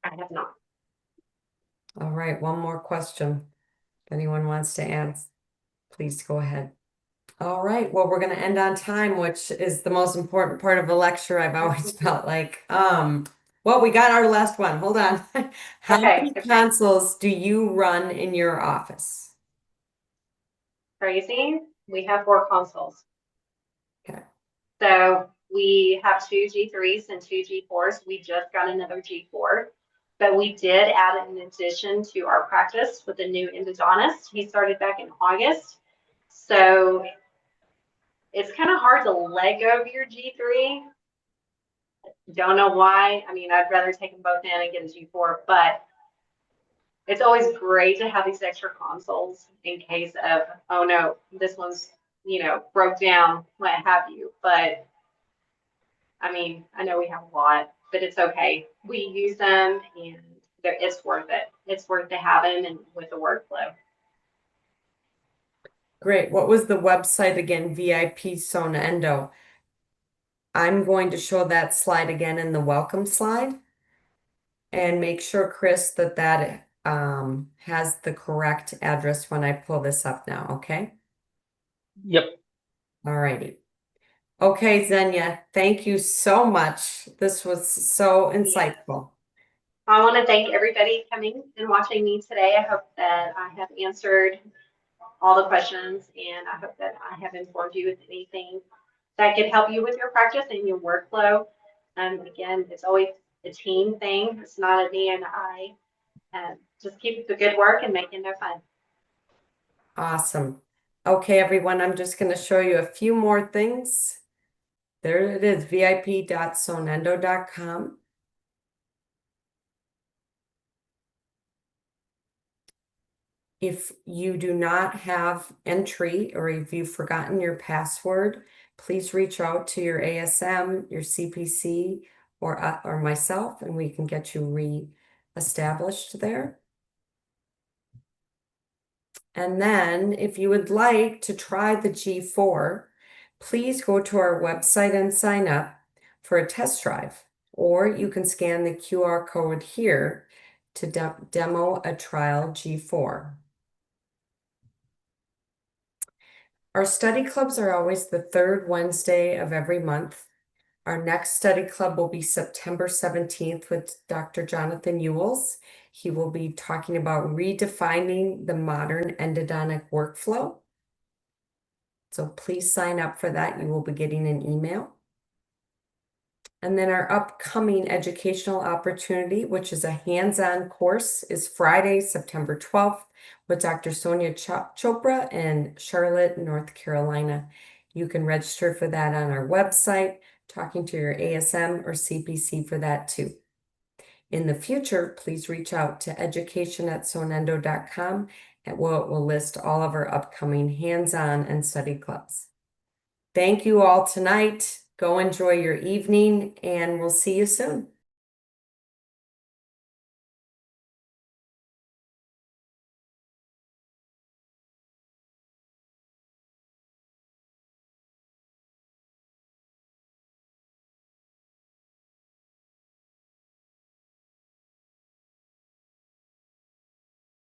I have not. All right, one more question. If anyone wants to ask, please go ahead. All right, well, we're going to end on time, which is the most important part of a lecture, I've always felt like. Well, we got our last one. Hold on. How many consoles do you run in your office? Crazy. We have 4 consoles. Okay. So we have 2 G3s and 2 G4s. We just got another G4. But we did add an addition to our practice with a new endodontist. He started back in August. So it's kind of hard to let go of your G3. Don't know why. I mean, I'd rather take them both in and get a G4, but it's always great to have these extra consoles in case of, oh no, this one's, broke down, what have you. But I mean, I know we have a lot, but it's okay. We use them and it's worth it. It's worth to have them and with the workflow. Great. What was the website again? VIP Sona Endo. I'm going to show that slide again in the welcome slide. And make sure, Chris, that has the correct address when I pull this up now, okay? Yep. All righty. Okay, Xenia, thank you so much. This was so insightful. I want to thank everybody coming and watching me today. I hope that I have answered all the questions, and I hope that I have informed you with anything that could help you with your practice and your workflow. Again, it's always a team thing. It's not a me and I. Just keep the good work and making it fun. Awesome. Okay, everyone, I'm just going to show you a few more things. There it is, vip.sonendo.com. If you do not have entry or if you've forgotten your password, please reach out to your ASM, your CPC, or myself, and we can get you re-established there. And then if you would like to try the G4, please go to our website and sign up for a test drive, or you can scan the QR code here to demo a trial G4. Our study clubs are always the third Wednesday of every month. Our next study club will be September 17th with Dr. Jonathan Ewells. He will be talking about redefining the modern endodontic workflow. So please sign up for that. You will be getting an email. And then our upcoming educational opportunity, which is a hands-on course, is Friday, September 12th with Dr. Sonia Chopra in Charlotte, North Carolina. You can register for that on our website, talking to your ASM or CPC for that too. In the future, please reach out to education@sonendo.com and we'll list all of our upcoming hands-on and study clubs. Thank you all tonight. Go enjoy your evening, and we'll see you soon.